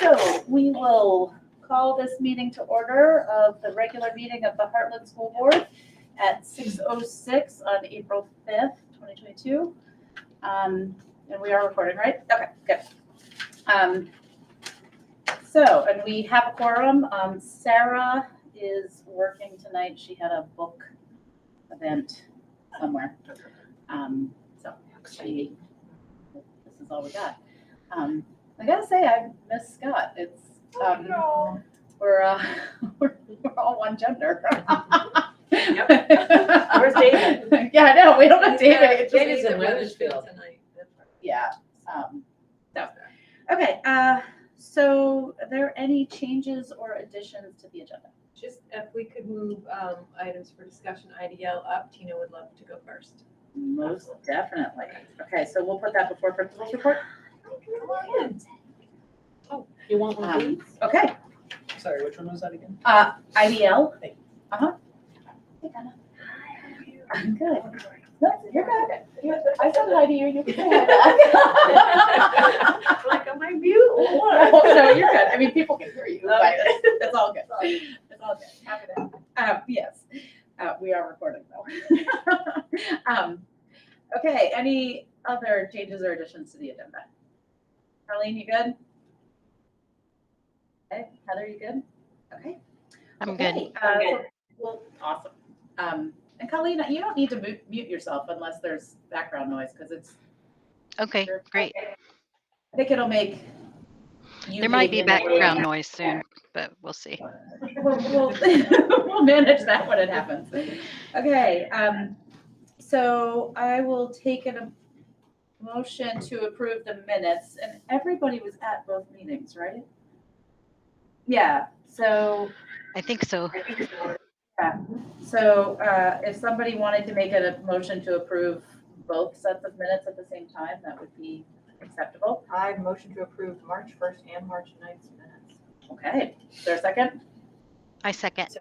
So we will call this meeting to order of the regular meeting of the Heartland School Board at 6:06 on April 5th, 2022. And we are recording, right? Okay, good. And we have a quorum. Sarah is working tonight. She had a book event somewhere. This is all we got. I gotta say, I miss Scott. It's we're all one gender. Yep. Where's David? Yeah, I know. We don't have David. David's in Wethersfield tonight. Yeah. Okay. So are there any changes or additions to the agenda? Just if we could move items for discussion IDL up, Tina would love to go first. Most definitely. Okay, so we'll put that before principal's report. Oh, you want one of these? Okay. Sorry, which one was that again? IDL. Hey. Hey, Donna. I'm good. No, you're good. I said hi to you. You can say hi back. Like, am I mute? Oh, no, you're good. I mean, people can hear you, but it's all good. It's all good. Happy to. Yes, we are recording though. Okay. Any other changes or additions to the agenda? Carlene, you good? Okay. Heather, you good? Okay. I'm good. Well, awesome. And Colleen, you don't need to mute yourself unless there's background noise because it's Okay, great. I think it'll make you. There might be being in the background room. noise soon, but we'll see. We'll manage that when it happens. Okay. So I will take a motion to approve the minutes, and everybody was at both meetings, right? Yeah. So. I think so. Yeah. So if somebody wanted to make a motion to approve both sets of minutes at the same time, that would be acceptable. I motion to approve March 1st and March 9th minutes. Okay. Is there a second? I second.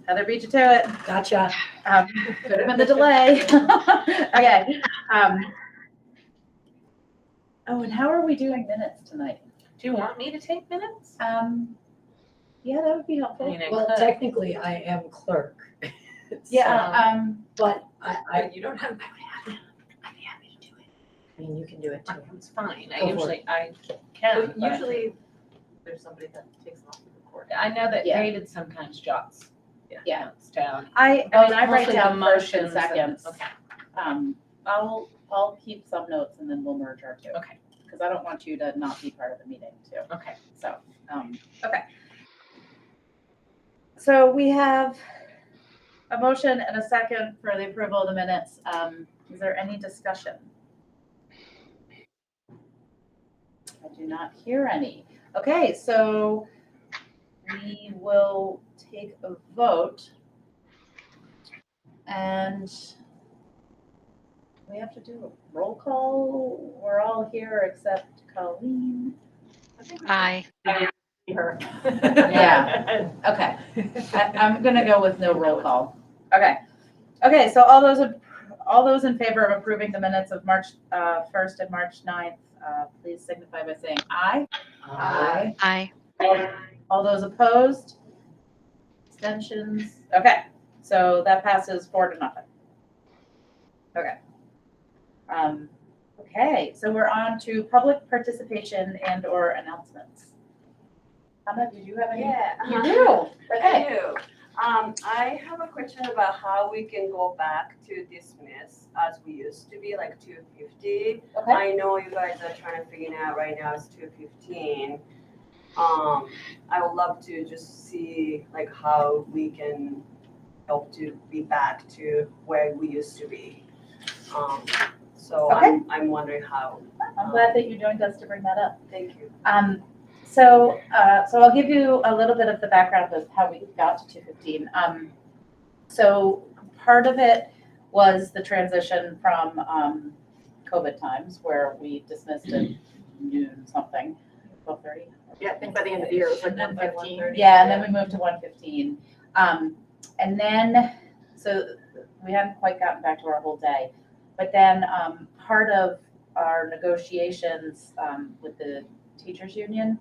Heather beat you to it. Gotcha. Could have been the delay. Okay. Oh, and how are we doing minutes tonight? Do you want me to take minutes? Yeah, that would be helpful. I mean, I Well, could. technically, I am clerk. Yeah. But I You don't have. I'd be happy to do it. I mean, you can do it too. It's fine. Go for I can. But Usually, there's somebody that takes off the recording. I know that Yeah. David sometimes jots. Yeah. Notes down. I write Mostly down the first and motions and- seconds. Okay. I'll keep some notes and then we'll merge our two. Okay. Because I don't want you to not be part of the meeting too. Okay. So, okay. So we have a motion and a second for the approval of the minutes. Is there any discussion? I do not hear any. Okay, so we will take a vote. And we have to do a roll call. We're all here except Colleen. Aye. Yeah. Okay. I'm gonna go with no roll call. Okay, so all those in favor of approving the minutes of March 1st and March 9th, please signify by saying aye. Aye. All those opposed? Abstentions? Okay, so that passes 4-0. Okay. Okay, so we're on to public participation and or announcements. Anna, did you have any? Yeah. You do? I Okay. do. I have a question about how we can go back to dismiss as we used to be, like 250. Okay. I know you guys are trying to figure it out right now, it's 215. I would love to just see like how we can help to be back to where we used to be. So Okay. I'm wondering how. I'm glad that you joined us to bring that up. Thank you. So I'll give you a little bit of the background of how we got to 215. So part of it was the transition from COVID times where we dismissed at noon something, 12:30. Yeah, I think by the end of the year, it was like 115. Yeah, and then we moved to 115. And then, so we hadn't quite gotten back to our whole day. But then part of our negotiations with the Teachers Union.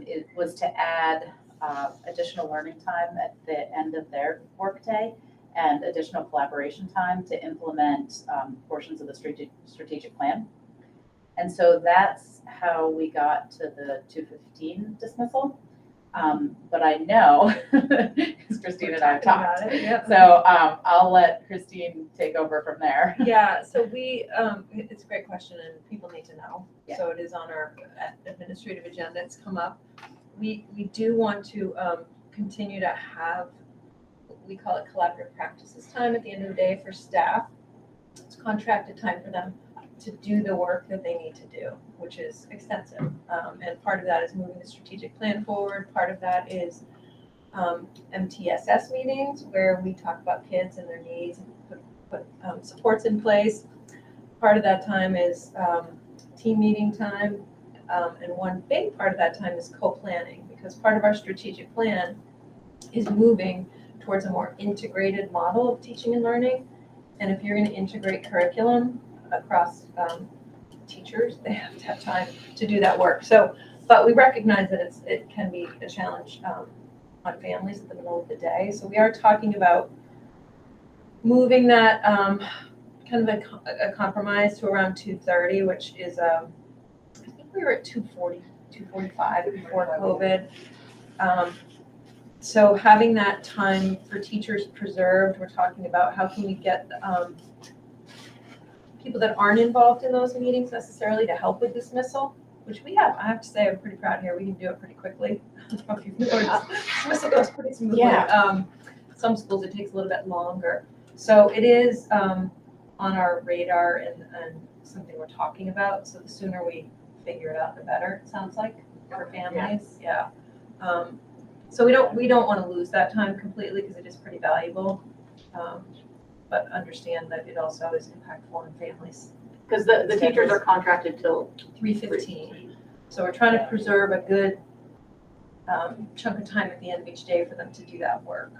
It was to add additional learning time at the end of their workday and additional collaboration time to implement portions of the strategic plan. And so that's how we got to the 2:15 dismissal. But I know, because Christine and I have talked. About it, yep. So I'll let Christine take over from there. Yeah, so we, it's a great question and people need to know. Yeah. So it is on our administrative agenda, it's come up. We do want to continue to have, we call it collaborative practices time at the end of the day for staff. It's contracted time for them to do the work that they need to do, which is extensive. And part of that is moving the strategic plan forward. Part of that is MTSS meetings where we talk about kids and their needs and put supports in place. Part of that time is team meeting time. And one big part of that time is co-planning, because part of our strategic plan is moving towards a more integrated model of teaching and learning. And if you're going to integrate curriculum across teachers, they have to have time to do that work. So, but we recognize that it can be a challenge on families in the middle of the day. So we are talking about moving that kind of a compromise to around 2:30, which is I think we were at 2:40, 2:45 before COVID. So having that time for teachers preserved, we're talking about how can we get people that aren't involved in those meetings necessarily to help with dismissal, which we have. I have to say, I'm pretty proud here. We can do it pretty quickly. I don't know if you've noticed. Dismissal goes pretty smoothly. Yeah. Some schools it takes a little bit longer. So it is on our radar and something we're talking about. So the sooner we figure it out, the better, it sounds like, for families. Yeah. So we don't want to lose that time completely because it is pretty valuable. But understand that it also is impactful on families. Because the teachers are contracted till 3:15. So we're trying to preserve a good chunk of time at the end of each day for them to do that work.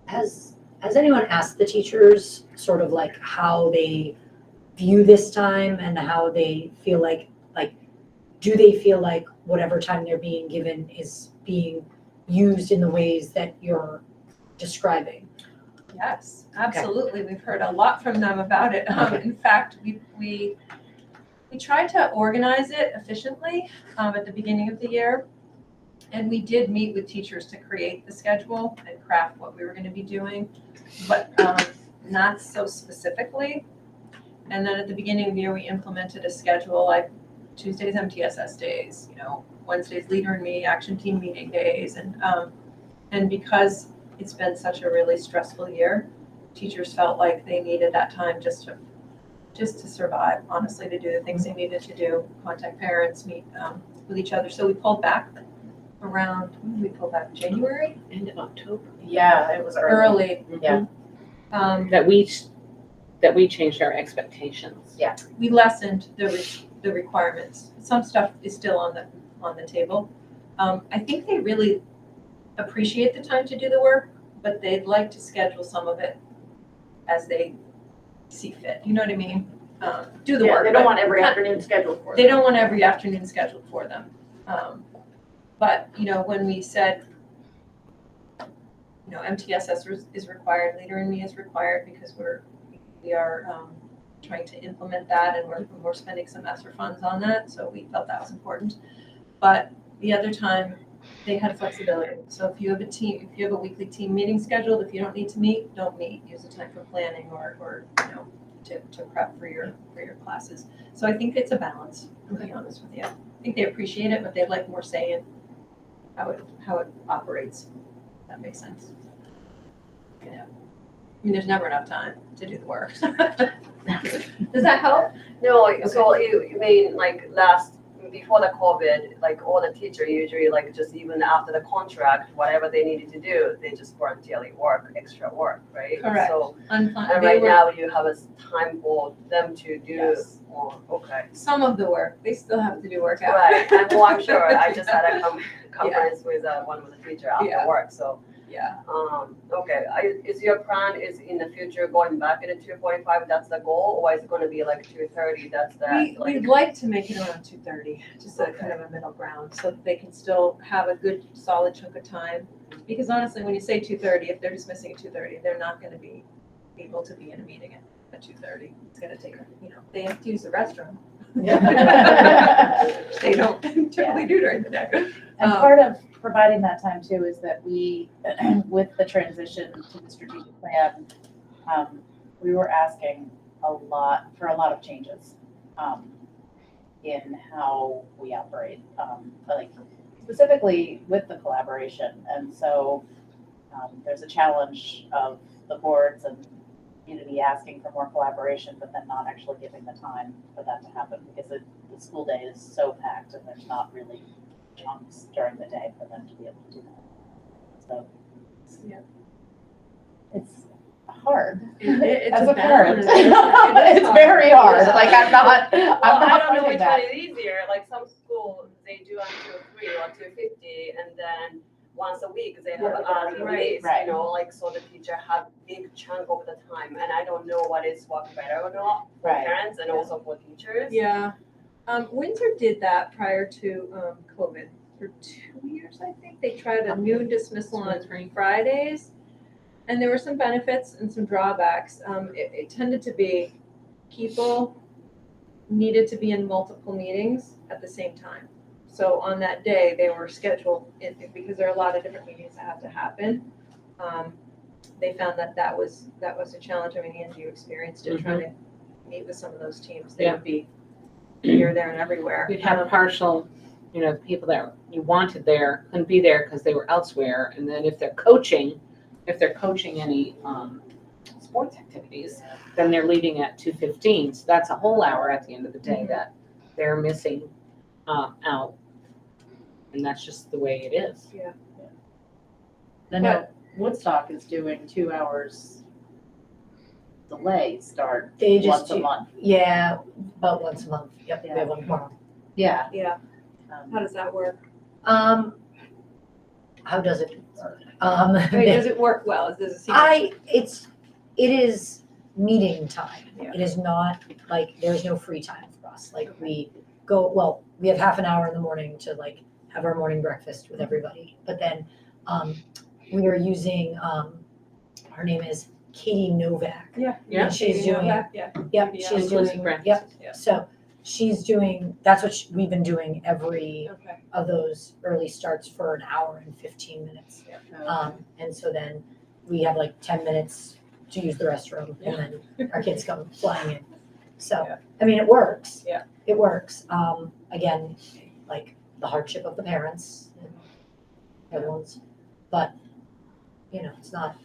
Has anyone asked the teachers sort of like how they view this time and how they feel like do they feel like whatever time they're being given is being used in the ways that you're describing? Yes, absolutely. We've heard a lot from them about it. In fact, we tried to organize it efficiently at the beginning of the year. And we did meet with teachers to create the schedule and craft what we were going to be doing, but not so specifically. And then at the beginning of the year, we implemented a schedule like Tuesdays MTSS days, Wednesdays Leader and Me, Action Team meeting days. And because it's been such a really stressful year, teachers felt like they needed that time just to survive, honestly, to do the things they needed to do, contact parents, meet with each other. So we pulled back around, when did we pull back? January? end of October. Yeah, it was early. Early. Yeah. That we changed our expectations. Yeah. We lessened the requirements. Some stuff is still on the table. I think they really appreciate the time to do the work, but they'd like to schedule some of it as they see fit. You know what I mean? Do the work. They don't but want every not- afternoon scheduled for They them. don't want every afternoon scheduled for them. But, when we said, MTSS is required, Leader in Me is required because we are trying to implement that and we're spending some ESSER funds on that. So we felt that was important. But the other time they had flexibility. So if you have a weekly team meeting scheduled, if you don't need to meet, don't meet. Use the time for planning or to prep for your classes. So I think it's a balance, to be honest with you. I think they appreciate it, but they'd like more say in how it operates. If that makes sense. Yeah. I mean, there's never enough time to do the work. Does that help? No, so you mean like before the COVID, like all the teacher usually like just even after the contract, whatever they needed to do, they just work daily work, extra work, right? Correct. So Unplanned. and right now you have a time for them to do Yes. more. Okay. Some of the work, they still have to do work out. Right, I'm sure. I just had a conference with one of the teacher after Yeah. work, so Yeah. Okay, is your plan is in the future going back into 2:45, that's the goal, or is it gonna be like 2:30, that's the, We'd like to make it around 2:30, just a kind of a middle ground, so that they can still have a good solid chunk of time. Because honestly, when you say 2:30, if they're dismissing at 2:30, they're not gonna be able to be in a meeting at 2:30. It's gonna take, they have to use the restroom. They don't typically do during the day. And part of providing that time too is that we, with the transition to the strategic plan, we were asking for a lot of changes in how we operate, like specifically with the collaboration. And so there's a challenge of the boards and community asking for more collaboration, but then not actually giving the time for that to happen because the school day is so packed and there's not really chunks during the day for them to be able to do that. So it's hard. It's As a a parent, balance. it's very hard. Like I'm not well, I don't know fighting which that. one is easier, like some schools, they do until 3 or 2:50, and then once a week, they have Right, days, right. like, so the teacher have big chunk of the time, and I don't know what is work better or not for Right. parents and also for teachers. Yeah. Windsor did that prior to COVID. For 2 years, I think. They tried a noon dismissal on Fridays. And there were some benefits and some drawbacks. It tended to be people needed to be in multiple meetings at the same time. So on that day, they were scheduled, because there are a lot of different meetings that have to happen. They found that was a challenge. I mean, Angie, you experienced it trying to meet with some of those teams. They would be here, there, and everywhere. We'd have partial, the people that you wanted there couldn't be there because they were elsewhere. And then if they're coaching any sports activities, then they're leaving at 2:15. So that's a whole hour at the end of the day that they're missing out. And that's just the way it is. I know Woodstock is doing 2 hours delay start They just once a do- month. Yeah, about once a month. Yep, we have one tomorrow. Yeah. Yeah. How does that work? How does it work? Does it work well? Does it seem? It is meeting time. Yeah. It is not like, there's no free time for us. Like we have half an hour in the morning to like have our morning breakfast with everybody. But then, we are using, her name is Katie Novak. Yeah. Yeah. And she's You know doing, that? Yeah. yep, Yeah. she's Inclusive doing, breakfast. yep. So she's doing, that's what we've been doing every Okay. of those early starts for an hour and 15 minutes. And so then we have like 10 minutes to use the restroom and then our kids come flying in. So, Yeah. I mean, it works. Yeah. It works. Again, like the hardship of the parents and everyone's, but it's not,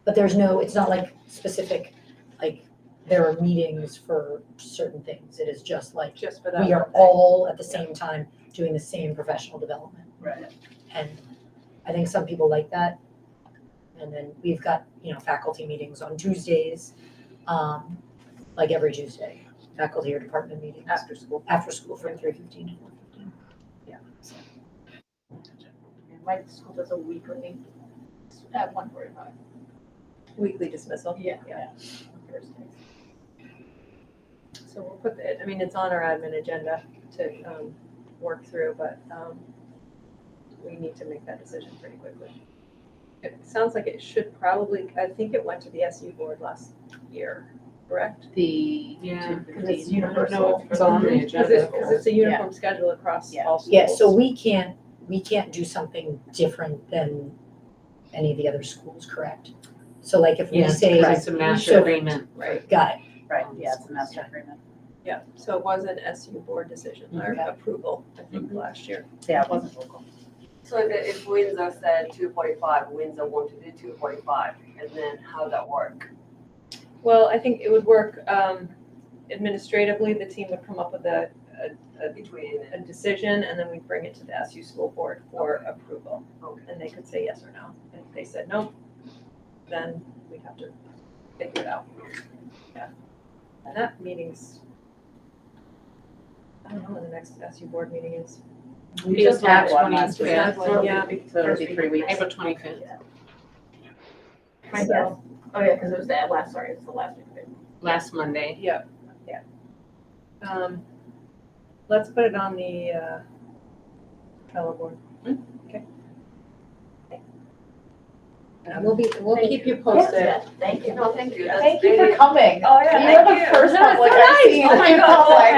but it's not like specific, like there are meetings for certain things. It is just like, Just for that. we are one thing. all at the same time doing the same professional development. Right. And I think some people like that. And then we've got, faculty meetings on Tuesdays, like every Tuesday, faculty or department meetings. After school from 3:15 to 4:15. Yeah. So. My school does a weekly at 1:45. Weekly dismissal. Yeah. Thursdays. So we'll put it's on our admin agenda to work through, but we need to make that decision pretty quickly. It sounds like it should probably, I think it went to the SU board last year, correct? Yeah. Because it's I don't know universal. if it's on the agenda. Because it's a uniform schedule across Yeah. all schools. Yeah, so we can't do something different than any of the other schools, correct? So like if we Yeah, say, it's a master So- agreement. Right, got it, Right, yeah, it's a master agreement. yeah. So it was an SU board decision or Okay. approval, I think, last year. Yeah, it wasn't local. So if Windsor said 2:45, Windsor want to do 2:45, and then how that work? Well, I think it would work administratively, the team would come up with a Between, decision, and then we'd bring it to the SU school board for approval. Okay. And they could say yes or no. And if they said no, then we'd have to figure it out. Yeah. And that meeting's, I don't know when the next SU board meeting is. We just had one last April week. 25th. Yeah. So it'll be 3 weeks. April 25th. So, oh yeah, because it was the last, sorry, it's the last week. last Monday. Let's put it on the Trello board. We'll keep you posted. Thank you. No, thank you. That's Thank you really- for coming. Oh, yeah, You're thank the you. first No, public it's so I've seen nice. Oh my in God. public.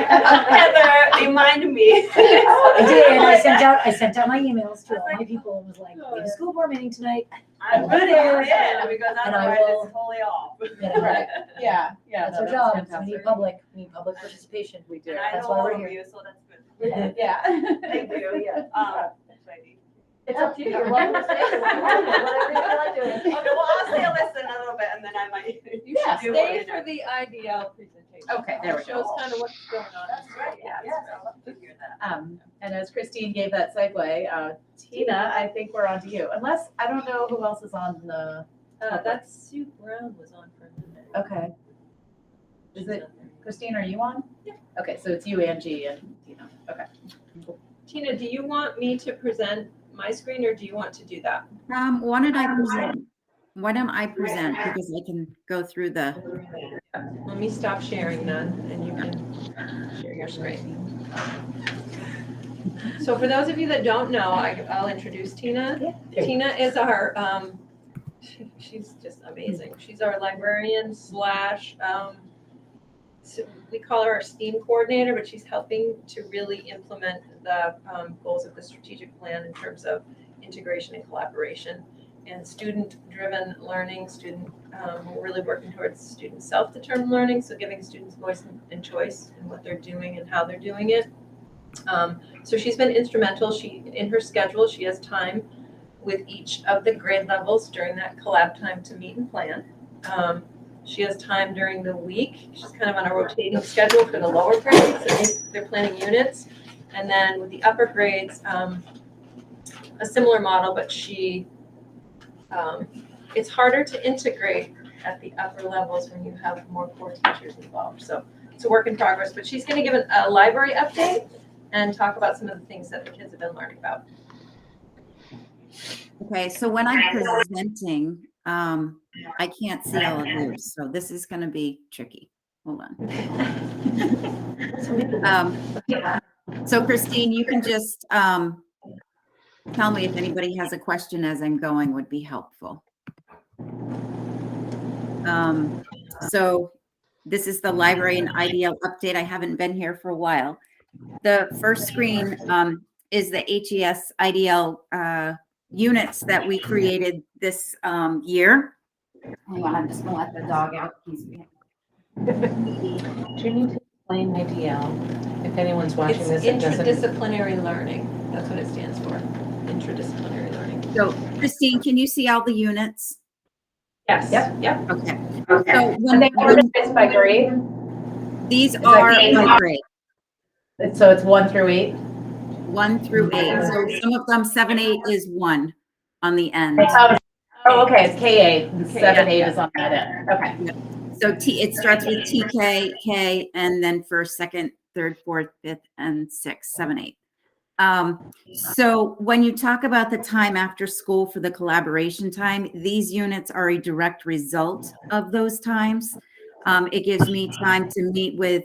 Heather, remind me. I did, I sent out my emails to all my people and was like, we have a school board meeting tonight. I'm good at it, because And I otherwise will- it's totally off. Right, yeah, yeah. That's our no, job, fantastic. we need public participation. We do. And I That's know why we're all of here. you, so that's good. Yeah. Thank you, yeah. Ready. It's up to you, you're welcome to stay, whatever you feel like doing. Okay, well, I'll stay and listen a little bit, and then I might. Yeah, do Stay what you for do. the IDL presentation. Okay, there we It shows go. kind of what's going on. That's right, Yeah, yes, I love to hear that. And as Christine gave that segue, Tina, I think we're on to you, unless, I don't know who else is on the, That's Sue Brown was on for a minute. okay. Is it, Christine, are you on? Yeah. Okay, so it's you, Angie, and Tina, okay. Tina, do you want me to present my screen or do you want to do that? Why don't I present? Why don't I present because I can go through the, Let me stop sharing then and you can share your screen. So for those of you that don't know, I'll introduce Tina. Tina is our, she's just amazing. She's our librarian slash, so we call her our STEAM coordinator, but she's helping to really implement the goals of the strategic plan in terms of integration and collaboration and student-driven learning. We're really working towards student self-determined learning, so giving students voice and choice in what they're doing and how they're doing it. So she's been instrumental. In her schedule, she has time with each of the grade levels during that collab time to meet and plan. She has time during the week. She's kind of on a rotating schedule for the lower grades. They're planning units. And then with the upper grades, a similar model, but it's harder to integrate at the upper levels when you have more core teachers involved. So it's a work in progress, but she's going to give a library update and talk about some of the things that the kids have been learning about. okay, so when I'm presenting, I can't see all of you, so this is gonna be tricky. Hold on. So Christine, you can just tell me if anybody has a question as I'm going would be helpful. So this is the library and IDL update. I haven't been here for a while. The first screen is the HES IDL units that we created this year. Hang on, I'm just gonna let the dog out. Do you need to explain IDL? If anyone's watching It's this, it doesn't. interdisciplinary learning. That's what it stands for. Interdisciplinary learning. So Christine, can you see all the units? Yes. Yep. Okay. Okay. So Are when they organized by grade? these that are the by grade, So it's 1 through 8? 1 through 8. So some of them 7, 8 is 1 on the end. Oh, okay, it's K8, and 7, 8 yeah. is on that end, okay. So it starts with TK, K, and then first, second, third, fourth, fifth, and sixth, 7, 8. So when you talk about the time after school for the collaboration time, these units are a direct result of those times. It gives me time to meet with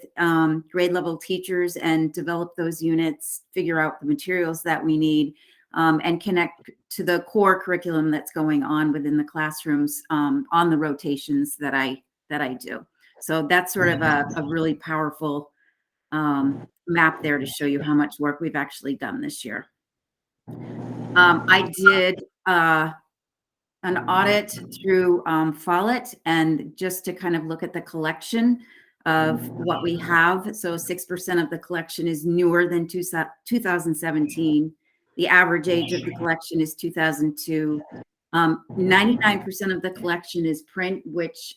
grade level teachers and develop those units, figure out the materials that we need, and connect to the core curriculum that's going on within the classrooms on the rotations that I do. So that's sort of a really powerful map there to show you how much work we've actually done this year. I did an audit through Follett, and just to kind of look at the collection of what we have. So 6% of the collection is newer than 2017. The average age of the collection is 2002. 99% of the collection is print, which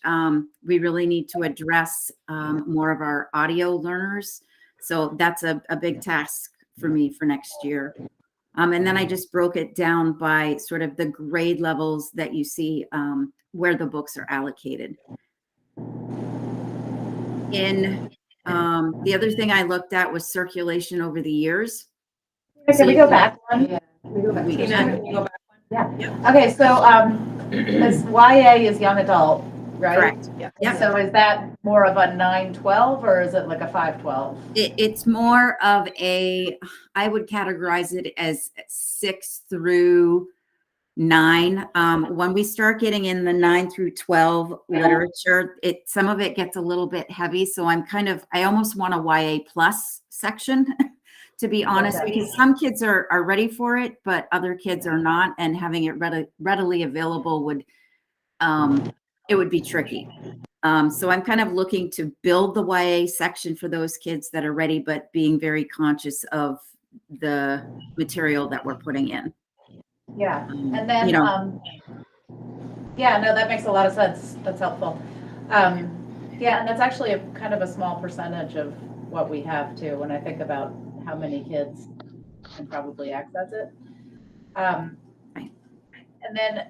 we really need to address more of our audio learners. So that's a big task for me for next year. And then I just broke it down by sort of the grade levels that you see where the books are allocated. The other thing I looked at was circulation over the years. Can we go back one? Yeah. Can we go back? Tina, can you go back one? Okay, so Because YA is young adult, right? Correct. Yep. So is that more of a 9-12 or is it like a 5-12? It's more of a, I would categorize it as 6 through 9. When we start getting in the 9 through 12 literature, some of it gets a little bit heavy. So I almost want a YA plus section, to be honest, because some kids are ready for it, but other kids are not, and having it readily available would be tricky. So I'm kind of looking to build the YA section for those kids that are ready, but being very conscious of the material that we're putting in. Yeah, and then, yeah, no, that makes a lot of sense. That's helpful. Yeah, and that's actually a kind of a small percentage of what we have too, when I think about how many kids can probably access it. And then,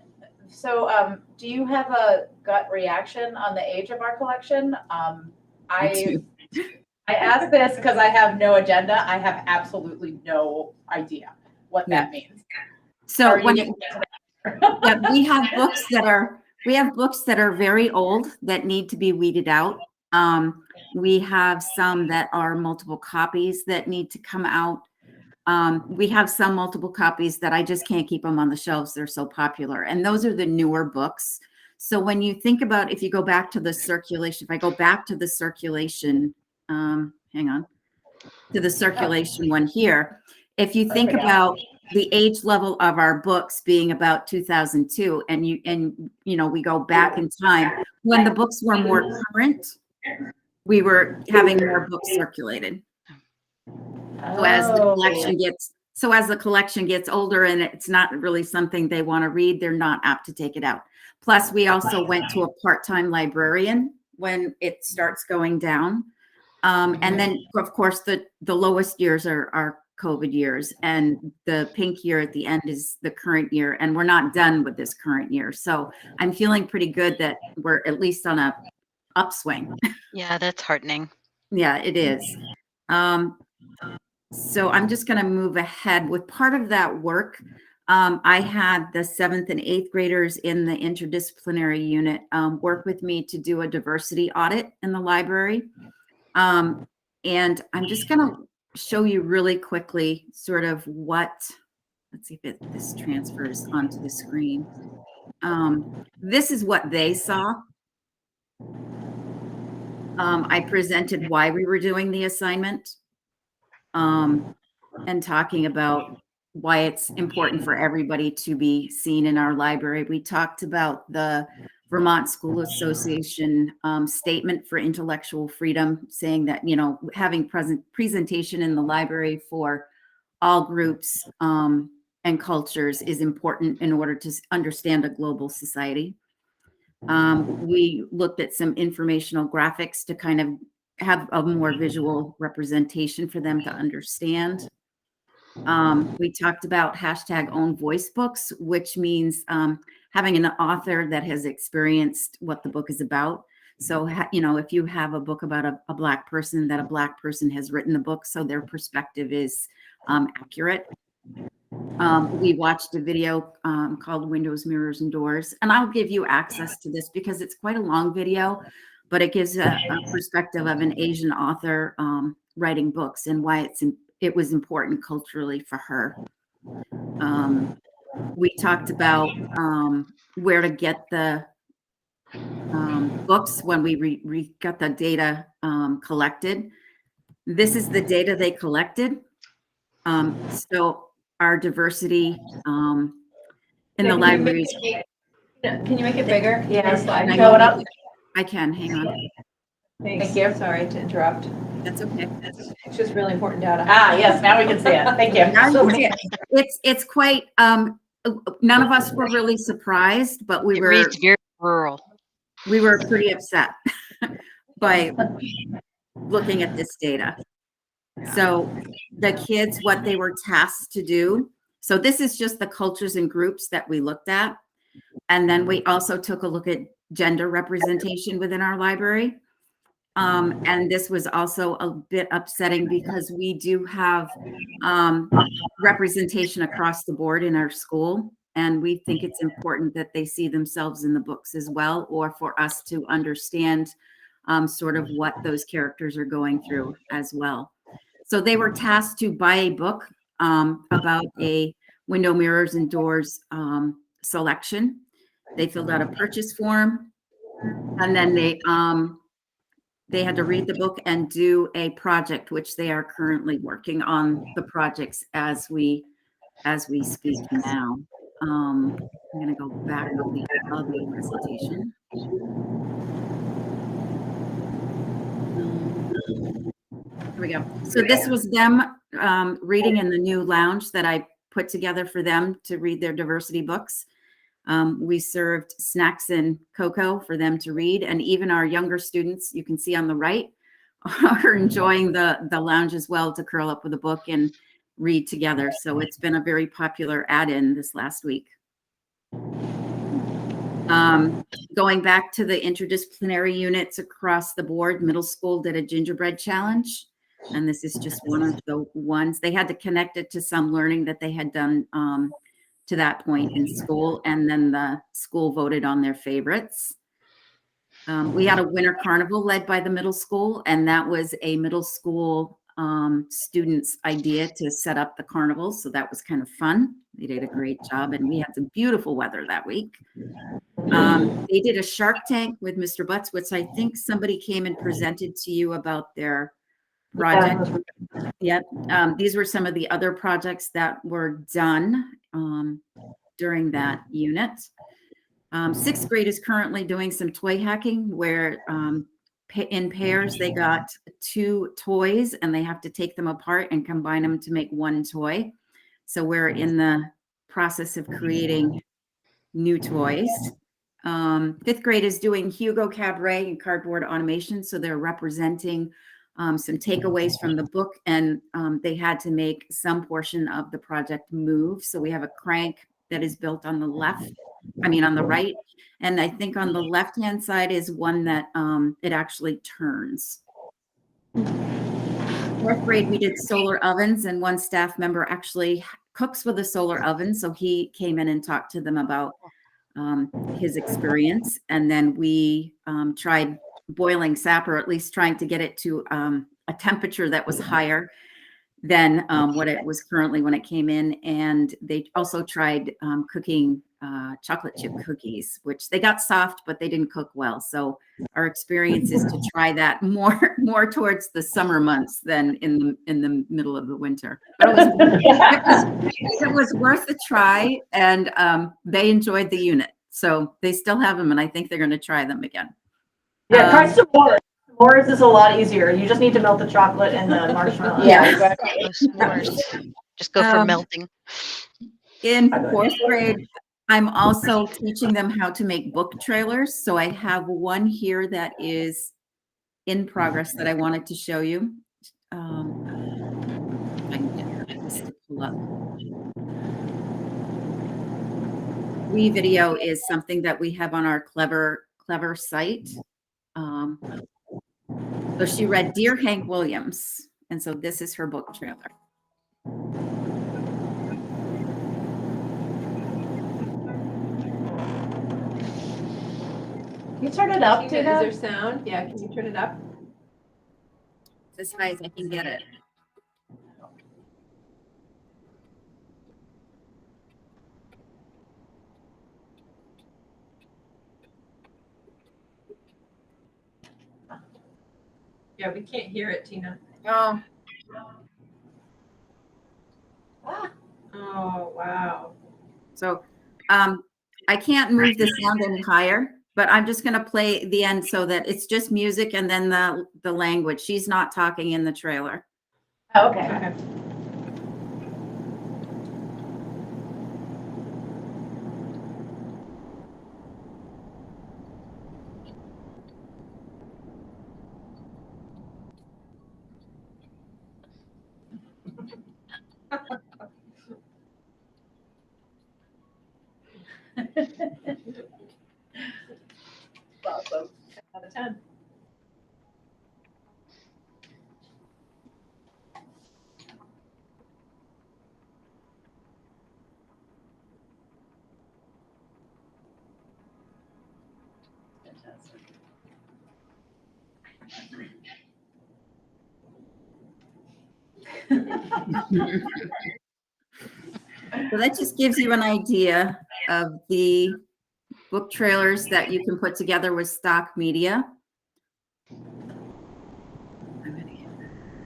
so do you have a gut reaction on the age of our collection? I ask this because I have no agenda. I have absolutely no idea what that means. So we have books that are very old that need to be weeded out. We have some that are multiple copies that need to come out. We have some multiple copies that I just can't keep them on the shelves. They're so popular. And those are the newer books. So when you think about, if you go back to the circulation, hang on, to the circulation one here, if you think about the age level of our books being about 2002, and we go back in time when the books were more current, we were having more books circulated. So as the collection gets older and it's not really something they want to read, they're not apt to take it out. Plus, we also went to a part-time librarian when it starts going down. And then, of course, the lowest years are COVID years, and the pink year at the end is the current year, and we're not done with this current year. So I'm feeling pretty good that we're at least on a upswing. Yeah, that's heartening. Yeah, it is. So I'm just going to move ahead with part of that work. I had the 7th and 8th graders in the interdisciplinary unit work with me to do a diversity audit in the library. And I'm just going to show you really quickly sort of let's see if this transfers onto the screen. This is what they saw. I presented why we were doing the assignment, and talking about why it's important for everybody to be seen in our library. We talked about the Vermont School Association statement for intellectual freedom, saying that, having presentation in the library for all groups and cultures is important in order to understand a global society. We looked at some informational graphics to kind of have a more visual representation for them to understand. We talked about #own voice books, which means having an author that has experienced what the book is about. So, if you have a book about a Black person, that a Black person has written the book, so their perspective is accurate. We watched a video called Windows, Mirrors, and Doors, and I'll give you access to this because it's quite a long video, but it gives a perspective of an Asian author writing books and why it was important culturally for her. We talked about where to get the books when we got the data collected. This is the data they collected. So our diversity in the libraries. Can you make it bigger? Yeah. Slide. Show it up. I can, hang on. Thank you. Sorry to interrupt. That's okay. It's just really important data. Yes, now we can see it. Thank you. Now you see it. It's quite, none of us were really surprised, but It reads very rural. we were pretty upset by looking at this data. So the kids, what they were tasked to do. So this is just the cultures and groups that we looked at. And then we also took a look at gender representation within our library. And this was also a bit upsetting because we do have representation across the board in our school. And we think it's important that they see themselves in the books as well, or for us to understand sort of what those characters are going through as well. So they were tasked to buy a book about a window, mirrors, and doors selection. They filled out a purchase form, and then they had to read the book and do a project, which they are currently working on the projects as we speak now. I'm going to go back to the other presentation. Here we go. So this was them reading in the new lounge that I put together for them to read their diversity books. We served snacks and cocoa for them to read, and even our younger students, you can see on the right, are enjoying the lounge as well, to curl up with a book and read together. So it's been a very popular add-in this last week. Going back to the interdisciplinary units across the board, middle school did a gingerbread challenge. And this is just one of the ones. They had to connect it to some learning that they had done to that point in school. And then the school voted on their favorites. We had a winter carnival led by the middle school, and that was a middle school students' idea to set up the carnival. So that was kind of fun. They did a great job, and we had some beautiful weather that week. They did a Shark Tank with Mr. Butts, which I think somebody came and presented to you about their project. Yep. These were some of the other projects that were done during that unit. Sixth grade is currently doing some toy hacking where in pairs they got 2 toys and they have to take them apart and combine them to make one toy. So we're in the process of creating new toys. Fifth grade is doing Hugo Cabaret and cardboard automation. So they're representing some takeaways from the book, and they had to make some portion of the project move. So we have a crank that is built on the on the right. And I think on the left-hand side is one that it actually turns. Fourth grade, we did solar ovens, and one staff member actually cooks with a solar oven. So he came in and talked to them about his experience. And then we tried boiling sap, or at least trying to get it to a temperature that was higher than what it was currently when it came in. And they also tried cooking chocolate chip cookies, which they got soft, but they didn't cook well. So our experience is to try that more towards the summer months than in the middle of the winter. But it was worth a try, and they enjoyed the unit. So they still have them, and I think they're going to try them again. Yeah, try s'mores. S'mores is a lot easier. You just need to melt the chocolate and the marshmallow. Yeah, exactly. Oh, s'mores. Just go for melting. In fourth grade, I'm also teaching them how to make book trailers. So I have one here that is in progress that I wanted to show you. I can get this to pull up. WeVideo is something that we have on our Clever site. So she read Dear Hank Williams, and so this is her book trailer. Can you turn it up, Is there Tina? sound? Yeah, can you turn it up? As high as I can get it. Yeah, we can't hear it, Tina. Oh, Oh, wow. so I can't move the sound any higher, but I'm just going to play the end so that it's just music and then the language. She's not talking in the trailer. Okay. Okay. Awesome. 10 out of 10. So that just gives you an idea of the book trailers that you can put together with stock media.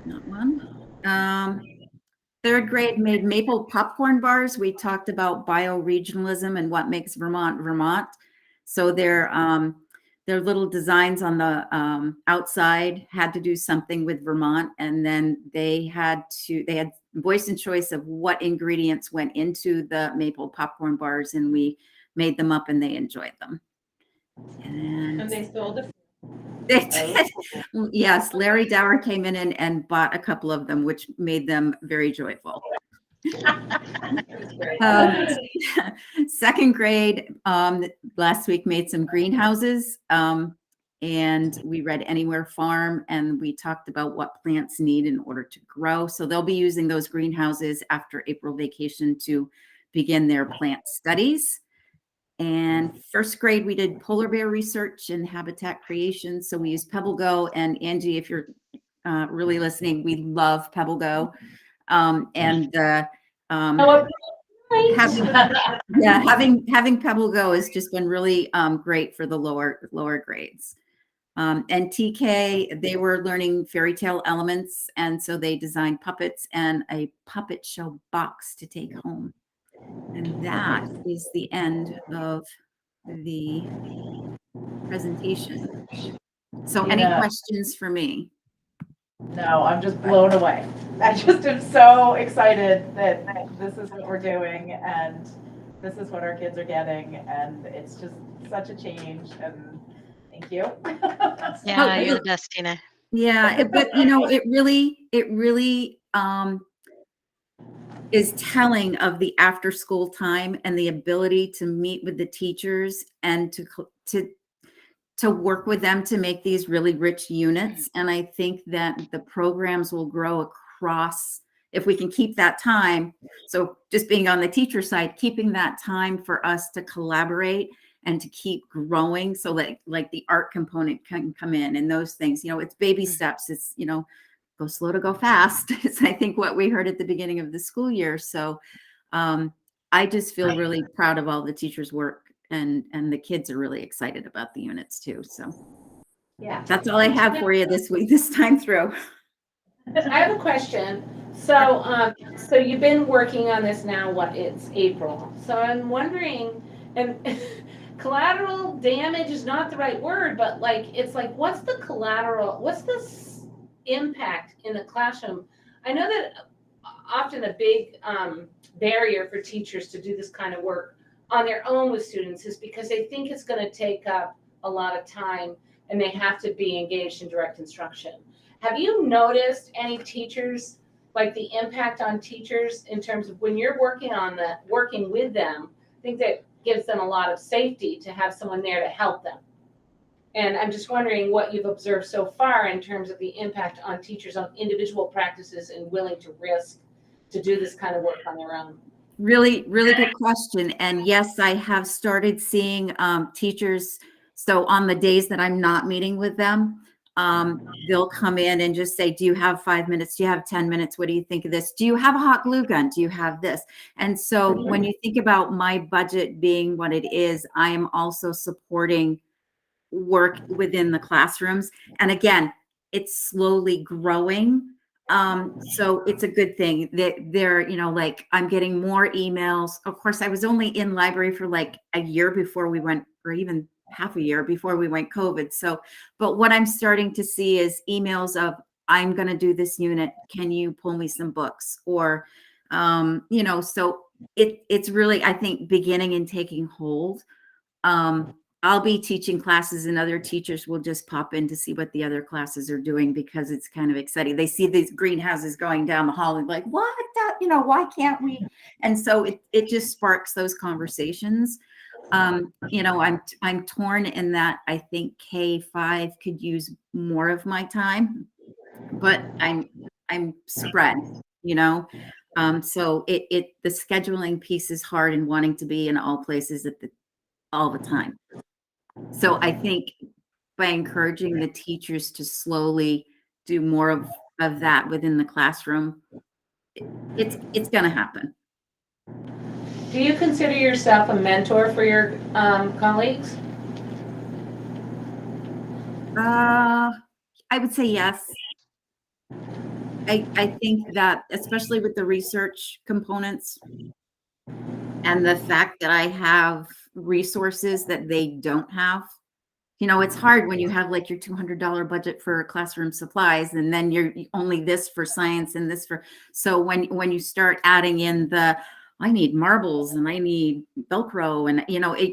Not one. Third grade made maple popcorn bars. We talked about bioregionalism and what makes Vermont, Vermont. So their little designs on the outside had to do something with Vermont. And then they had voice and choice of what ingredients went into the maple popcorn bars, and we made them up and they enjoyed them. And they sold it. They did. Yes, Larry Dower came in and bought a couple of them, which made them very joyful. Second grade last week made some greenhouses, and we read Anywhere Farm, and we talked about what plants need in order to grow. So they'll be using those greenhouses after April vacation to begin their plant studies. And first grade, we did polar bear research and habitat creation. So we used PebbleGo. And Angie, if you're really listening, we love PebbleGo. Having PebbleGo has just been really great for the lower grades. And TK, they were learning fairy tale elements, and so they designed puppets and a puppet show box to take home. And that is the end of the presentation. So any questions for me? No, I'm just blown away. I just am so excited that this is what we're doing and this is what our kids are getting, and it's just such a change, and thank you. Yeah, you're the best, Tina. Yeah, but it really is telling of the after school time and the ability to meet with the teachers and to work with them to make these really rich units. And I think that the programs will grow across if we can keep that time. So just being on the teacher side, keeping that time for us to collaborate and to keep growing, so that like the art component can come in and those things, it's baby steps. It's, go slow to go fast. It's, I think, what we heard at the beginning of the school year. So I just feel really proud of all the teachers' work, and the kids are really excited about the units too. So Yeah, that's all I have for you this time through. I have a question. So, so you've been working on this now, it's April. So I'm wondering, and collateral damage is not the right word, but it's what's the collateral, what's the impact in the classroom? I know that often a big barrier for teachers to do this kind of work on their own with students is because they think it's going to take up a lot of time and they have to be engaged in direct instruction. Have you noticed any teachers, the impact on teachers in terms of when you're working with them? I think that gives them a lot of safety to have someone there to help them. And I'm just wondering what you've observed so far in terms of the impact on teachers on individual practices and willing to risk to do this kind of work on their own. Really, really good question. And yes, I have started seeing teachers. So on the days that I'm not meeting with them, they'll come in and just say, do you have 5 minutes? Do you have 10 minutes? What do you think of this? Do you have a hot glue gun? Do you have this? And so when you think about my budget being what it is, I am also supporting work within the classrooms. And again, it's slowly growing. So it's a good thing that they're, I'm getting more emails. Of course, I was only in library for a year before we went, or even half a year before we went COVID. So, but what I'm starting to see is emails of, I'm going to do this unit. Can you pull me some books? Or, so it's really, I think, beginning and taking hold. I'll be teaching classes and other teachers will just pop in to see what the other classes are doing because it's kind of exciting. They see these greenhouses going down the hall and what, why can't we? And so it just sparks those conversations. I'm torn in that I think K-5 could use more of my time, but I'm spread, so the scheduling piece is hard and wanting to be in all places all the time. So I think by encouraging the teachers to slowly do more of that within the classroom, it's going to happen. Do you consider yourself a mentor for your colleagues? I would say yes. I think that, especially with the research components and the fact that I have resources that they don't have, it's hard when you have like your $200 budget for classroom supplies, and then you're only this for science and this for, so when you start adding in I need marbles and I need Velcro, and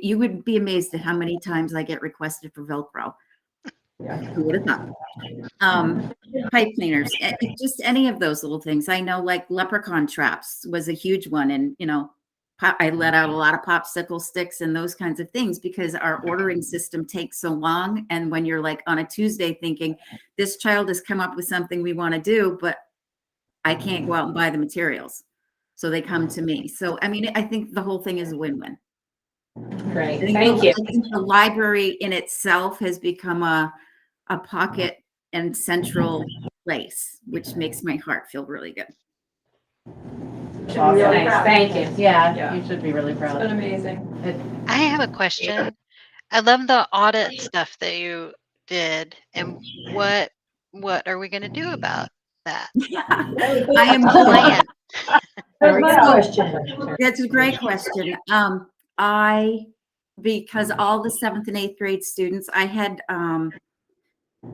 you would be amazed at how many times I get requested for Velcro. Yeah. Who would have thought? Pipe cleaners, just any of those little things. I know like leprechaun traps was a huge one, and I let out a lot of popsicle sticks and those kinds of things because our ordering system takes so long. And when you're like on a Tuesday thinking, this child has come up with something we want to do, but I can't go out and buy the materials, so they come to me. So I mean, I think the whole thing is a win-win. Great, thank you. I think the library in itself has become a pocket and central place, which makes my heart feel really good. Awesome. Really Nice, proud. thank you. Yeah, Yeah. you should be really It's proud. been amazing. I have a question. I love the audit stuff that you did, and what are we going to do about that? I am Plan. Very good Wow. question. That's a great question. Because all the 7th and 8th grade students, I had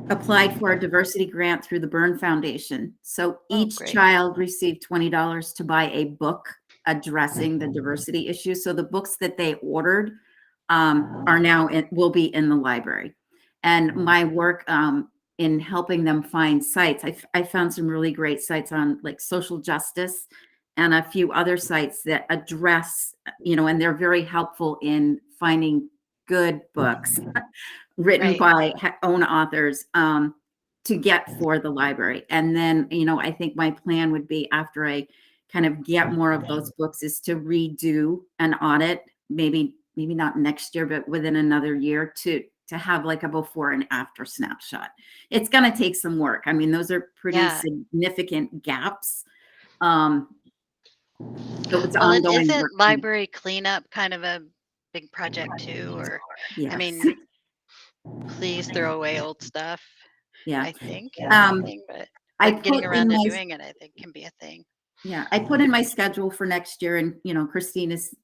applied for a diversity grant through the Byrne Foundation. So each great. child received $20 to buy a book addressing the diversity issue. So the books that they ordered are now will be in the library. And my work in helping them find sites, I found some really great sites on like social justice and a few other sites that address, and they're very helpful in finding good books written by own authors to get for the library. And then, I think my plan would be, after I kind of get more of those books, is to redo an audit, maybe not next year, but within another year, to have like a before and after snapshot. It's going to take some work. I mean, those are pretty significant gaps. So it's ongoing isn't work. library cleanup kind of a big project too? Or Yes. I mean, please throw away old stuff. Yeah. I think. But getting around to doing it, I think, can be a thing. Yeah, I put in my schedule for next year, and Christine has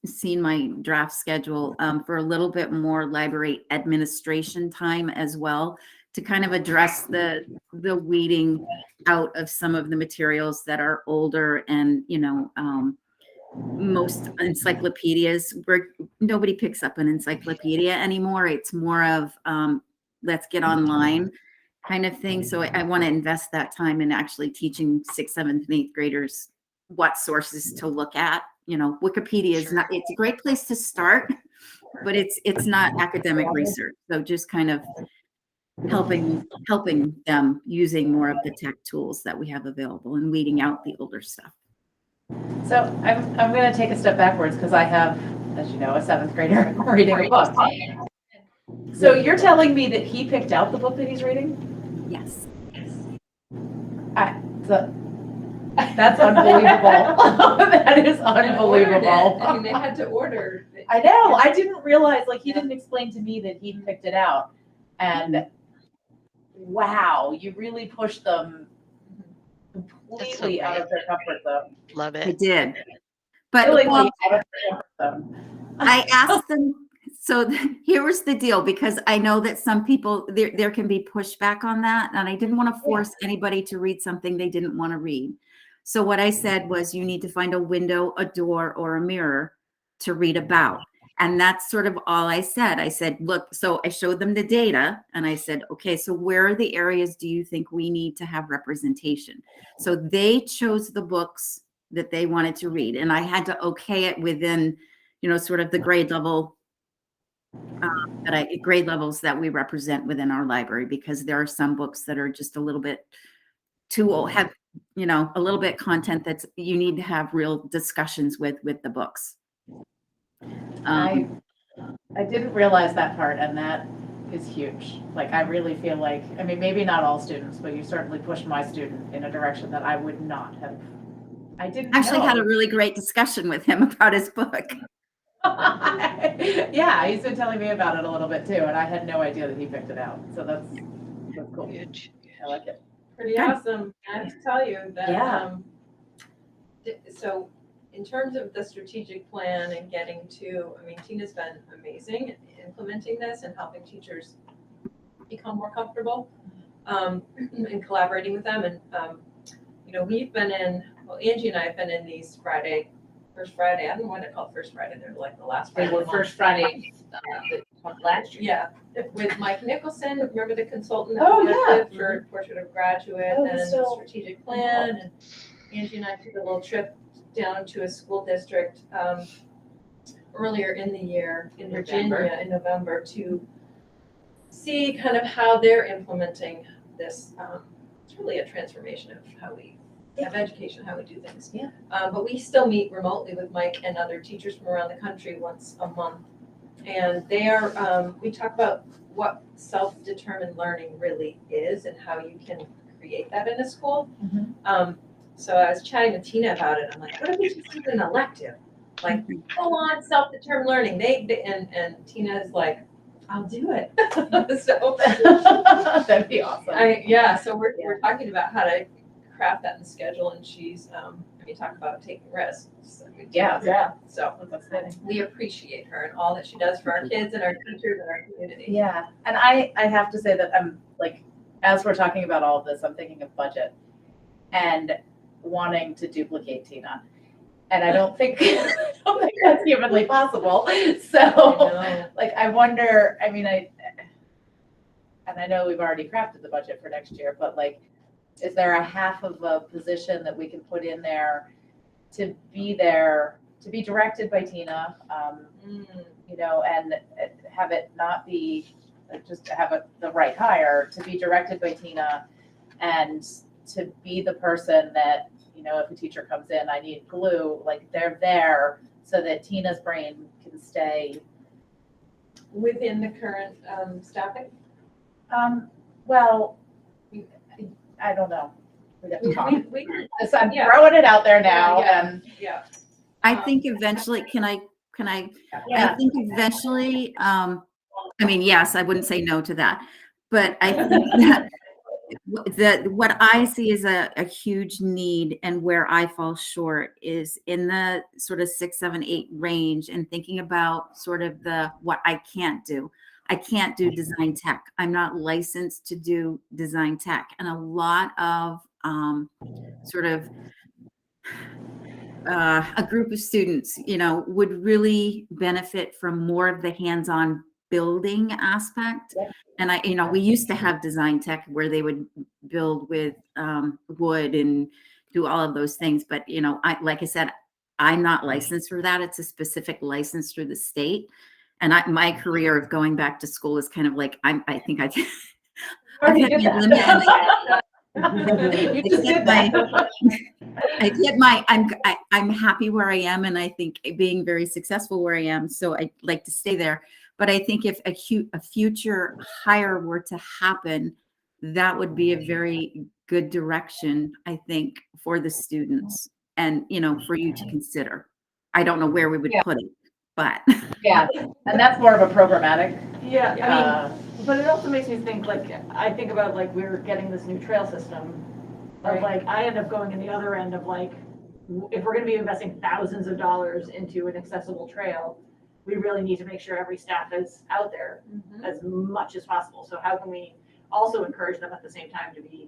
seen my draft schedule for a little bit more library administration time as well, to kind of address the weeding out of some of the materials that are older, and most encyclopedias, where nobody picks up an encyclopedia anymore. It's more of let's get online kind of thing. So I want to invest that time in actually teaching 6th, 7th, and 8th graders what sources to look at. Wikipedia is not, it's a great place to start, but it's not academic research. So just kind of helping them using more of the tech tools that we have available and weeding out the older stuff. So I'm going to take a step backwards, because I have, as you know, a 7th grader reading a book. So you're telling me that he picked out the book that he's reading? Yes. That's unbelievable. That is unbelievable. I mean, they had to order. I know. I didn't realize, like, he didn't explain to me that he picked it out. And wow, you really pushed them completely out of their comfort zone. Love I it. did. But Really out of their comfort zone. I asked them, so here was the deal, because I know that some people, there can be pushback on that, and I didn't want to force anybody to read something they didn't want to read. So what I said was, you need to find a window, a door, or a mirror to read about. And that's sort of all I said. I said, look, so I showed them the data, and I said, okay, so where are the areas do you think we need to have representation? So they chose the books that they wanted to read, and I had to okay it within, sort of the grade levels that we represent within our library, because there are some books that are just a little bit too old, have a little bit content that's you need to have real discussions with the books. I didn't realize that part, and that is huge. Like, I really feel like, I mean, maybe not all students, but you certainly pushed my student in a direction that I would not have. I didn't Actually had know. a really great discussion with him about his book. Yeah, he's been telling me about it a little bit too, and I had no idea that he picked it out. So that's cool. Huge. I like it. Pretty Good. awesome. I have to tell you that, Yeah. So in terms of the strategic plan and getting to, I mean, Tina's been amazing in implementing this and helping teachers become more comfortable in collaborating with them. And, you know, we've been in, well, Angie and I have been in these first Friday, I don't know what they're called, first Friday, they're like the last Friday. They were first Friday last year. Yeah, with Mike Nicholson, remember the consultant Oh, that we yeah. worked with for Portrait of Graduate Oh, and the so- strategic plan, and Angie and I took a little trip down to a school district earlier in the year in Virginia in November to see kind of how they're implementing this. It's really a transformation of how we have education, how we do things. Yeah. But we still meet remotely with Mike and other teachers from around the country once a month. And they are, we talk about what self-determined learning really is and how you can create that in a school. So I was chatting with Tina about it. I'm like, what if we just do an elective? Like, go on, self-determined learning. And Tina's like, I'll do it. So That'd be awesome. so we're talking about how to craft that in the schedule, and she's we talk about taking risks. I mean, Yeah. So That's exciting. we appreciate her and all that she does for our kids and our teachers and our community. Yeah, and I have to say that I'm like, as we're talking about all of this, I'm thinking of budget and wanting to duplicate Tina. And I don't think, that's humanly possible. So, I like, I wonder, I mean, and I know we've already crafted the budget for next year, but like, is there a half of a position that we can put in there, to be directed by Tina, you know, and have it not be, just to have the right hire, to be directed by Tina, and to be the person that, you know, if a teacher comes in, I need glue, like, they're there so that Tina's brain can stay. Within the current staffing? Well, I don't know. We'd have to talk. We So I'm yeah. throwing it out there now, Yeah. and I think eventually, can I, I yeah, think eventually, I mean, yes, I wouldn't say no to that, but I think that what I see is a huge need, and where I fall short is in the sort of 6, 7, 8 range, and thinking about sort of what I can't do. I can't do design tech. I'm not licensed to do design tech. And a lot of sort of a group of students, you know, would really benefit from more of the hands-on building aspect. And we used to have design tech where they would build with wood and do all of those things. But, you know, like I said, I'm not licensed for that. It's a specific license through the state. And my career of going back to school is kind of like, I think I've hit my limit. I'm happy where I am, and I think being very successful where I am. So I'd like to stay there. But I think if a future hire were to happen, that would be a very good direction, I think, for the students, and, you know, for you to consider. I don't know where we would put it, but yeah, and that's more of a programmatic. Yeah, I mean, but it also makes me think, like, I think about, like, we're getting this new trail system. Of like, I end up going in the other end of like, if we're gonna be investing thousands of dollars into an accessible trail, we really need to make sure every staff is out there as much as possible. So how can we also encourage them at the same time to be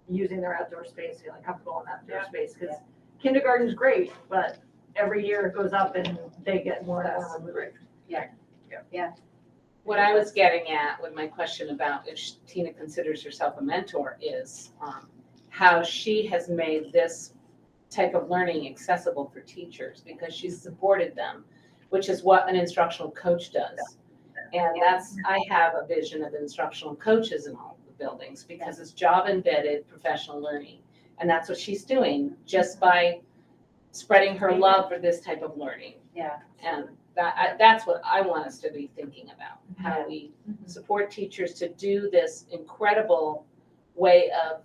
using their outdoor space, feeling comfortable in that outdoor space? Because kindergarten's great, but every year it goes up and they get more and more removed. What I was getting at with my question about if Tina considers herself a mentor is how she has made this type of learning accessible for teachers, because she's supported them, which is what an instructional coach does. And I have a vision of instructional coaches in all the buildings, because it's job embedded professional learning. And that's what she's doing just by spreading her love for this type of learning. Yeah. And that's what I want us to be thinking about, how we support teachers to do this incredible way of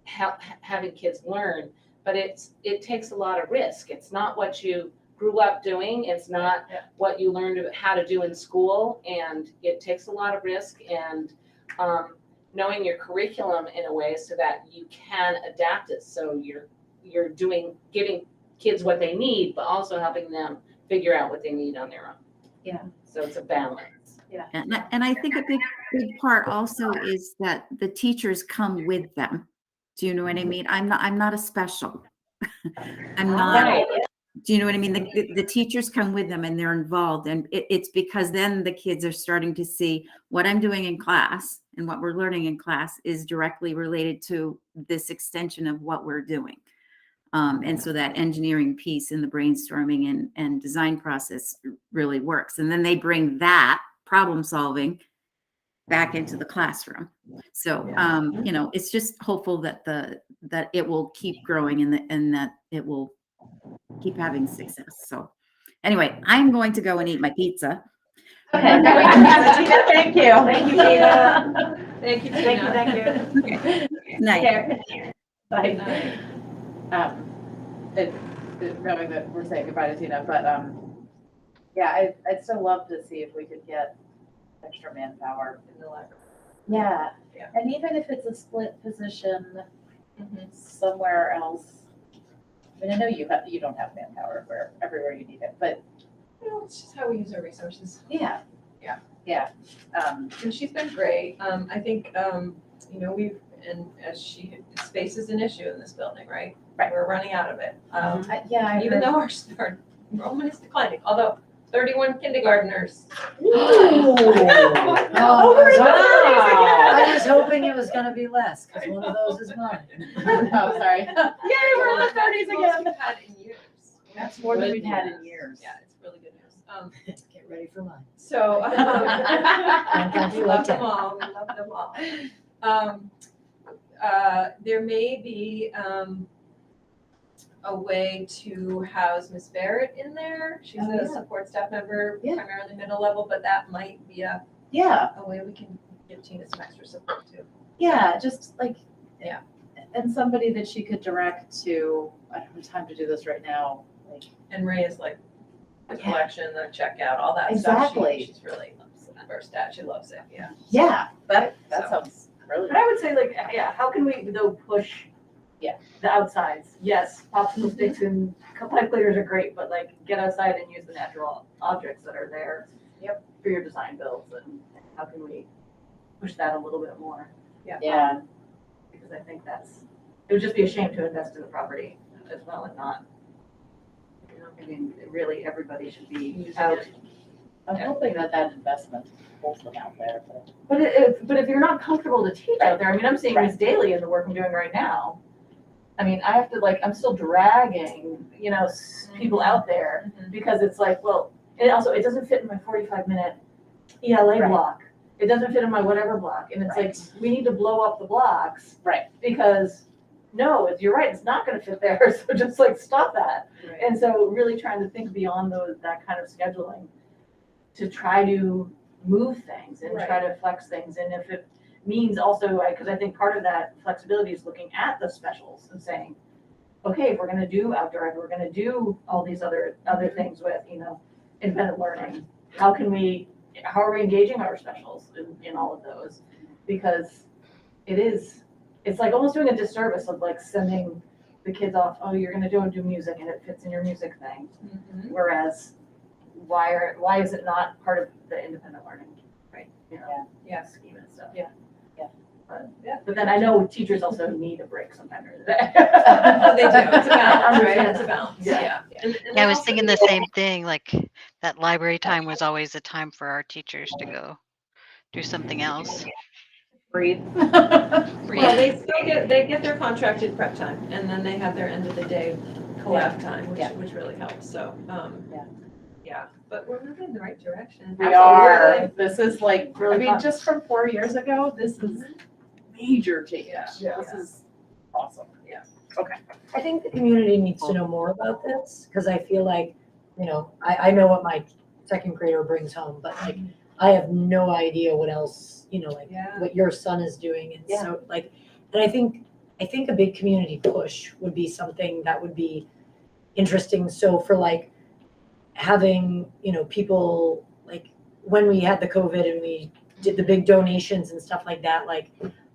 having kids learn, but it takes a lot of risk. It's not what you grew up doing. It's not what you learned how to do in school, and it takes a lot of risk and knowing your curriculum in a way so that you can adapt it. So you're giving kids what they need, but also helping them figure out what they need on their own. Yeah. So it's a balance. And I think a big part also is that the teachers come with them. Do you know what I mean? I'm not a special. I'm not. Right. Do you know what I mean? The teachers come with them and they're involved, and it's because then the kids are starting to see what I'm doing in class and what we're learning in class is directly related to this extension of what we're doing. And so that engineering piece in the brainstorming and design process really works. And then they bring that problem solving back into the classroom. So, it's just hopeful that that it will keep growing and that it will keep having success. So anyway, I'm going to go and eat my pizza. Okay. Thank you. Thank you, Tina. Thank you, Tina. Thank you. Night. Bye. Knowing that we're saying goodbye to Tina, but yeah, I'd still love to see if we could get extra manpower In the library. Yeah, Yeah. and even if it's a split position Mhm. somewhere else. I mean, I know you don't have manpower everywhere you need it, but It's just how we use our resources. yeah. Yeah. Yeah. And she's been great. I think, space is an issue in this building, right? Right. We're running out of it. Yeah, Even though our enrollment is declining, although 31 kindergartners. I was hoping it was gonna be less, because one of those is mine. Oh, sorry. Yay, we're in the 30s again. We've had in years. That's more than we've had in years. Yeah, it's really good news. Get ready for mine. So, Don't we feel love like them that. all, we love them all. There may be a way to house Miss Barrett in there. She's Oh, a yeah. support staff member, Yeah. primarily middle level, but that might be a way we can give Tina some extra support too. Yeah, just like. Yeah. And somebody that she could direct to, I don't have time to do this right now, like. And Ray is like the Yeah. collection, the checkout, all that stuff. Exactly. She's really versed at. She loves it. Yeah. Yeah, that So. sounds really. But I would say how can we though push the outsides? Yes, popsicle sticks and pipe cleaners are great, but get outside and use the natural objects that are there. For your design builds, and how can we push that a little bit more? Yeah. Because I think it would just be a shame to invest in the property as well and not. I mean, really, everybody should be Using out. it. I'm hoping that investment pulls them out there, but. But if you're not comfortable to teach out there, I mean, I'm seeing this daily in the work I'm doing right now. I mean, I have to I'm still dragging, people out there Mhm. because it's and also it doesn't fit in my 45-minute ELA Right. block. It doesn't fit in my whatever block. And it's Right. we need to blow up the blocks Right. because you're right, it's not gonna fit there. So just stop that. Right. And so really trying to think beyond that kind of scheduling to try to move things and try to flex things. And if it means also, because I think part of that flexibility is looking at the specials and saying, okay, if we're gonna do outdoor, if we're gonna do all these other things with, independent learning, how are we engaging our specials in all of those? Because it's almost doing a disservice of sending the kids off, oh, you're gonna do music and it fits in your music thing. Mhm. Whereas, why is it not part of the independent learning? Right. Yeah, scheme and stuff. Yeah. Yeah. But then I know teachers also need a break sometime during the day. Oh, they do. It's a balance, right? Understand. It's a balance. Yeah. Yeah. And Yeah, I was also- thinking the same thing, like that library time was always a time for our teachers to go do something else. Breathe. Well, they get their contracted prep time, and then they have their end of the day collab time, which really helps. So, yeah, but we're moving in the right direction. We are. Absolutely. This is Really fun. just from 4 years ago, this is major change. Yeah. This is awesome. I think the community needs to know more about this, because I feel I know what my second grader brings home, but I have no idea what else, like Yeah. what your son is doing. And so like, and I think a big community push would be something that would be interesting. So for like having, people like when we had the COVID and we did the big donations and stuff like that, like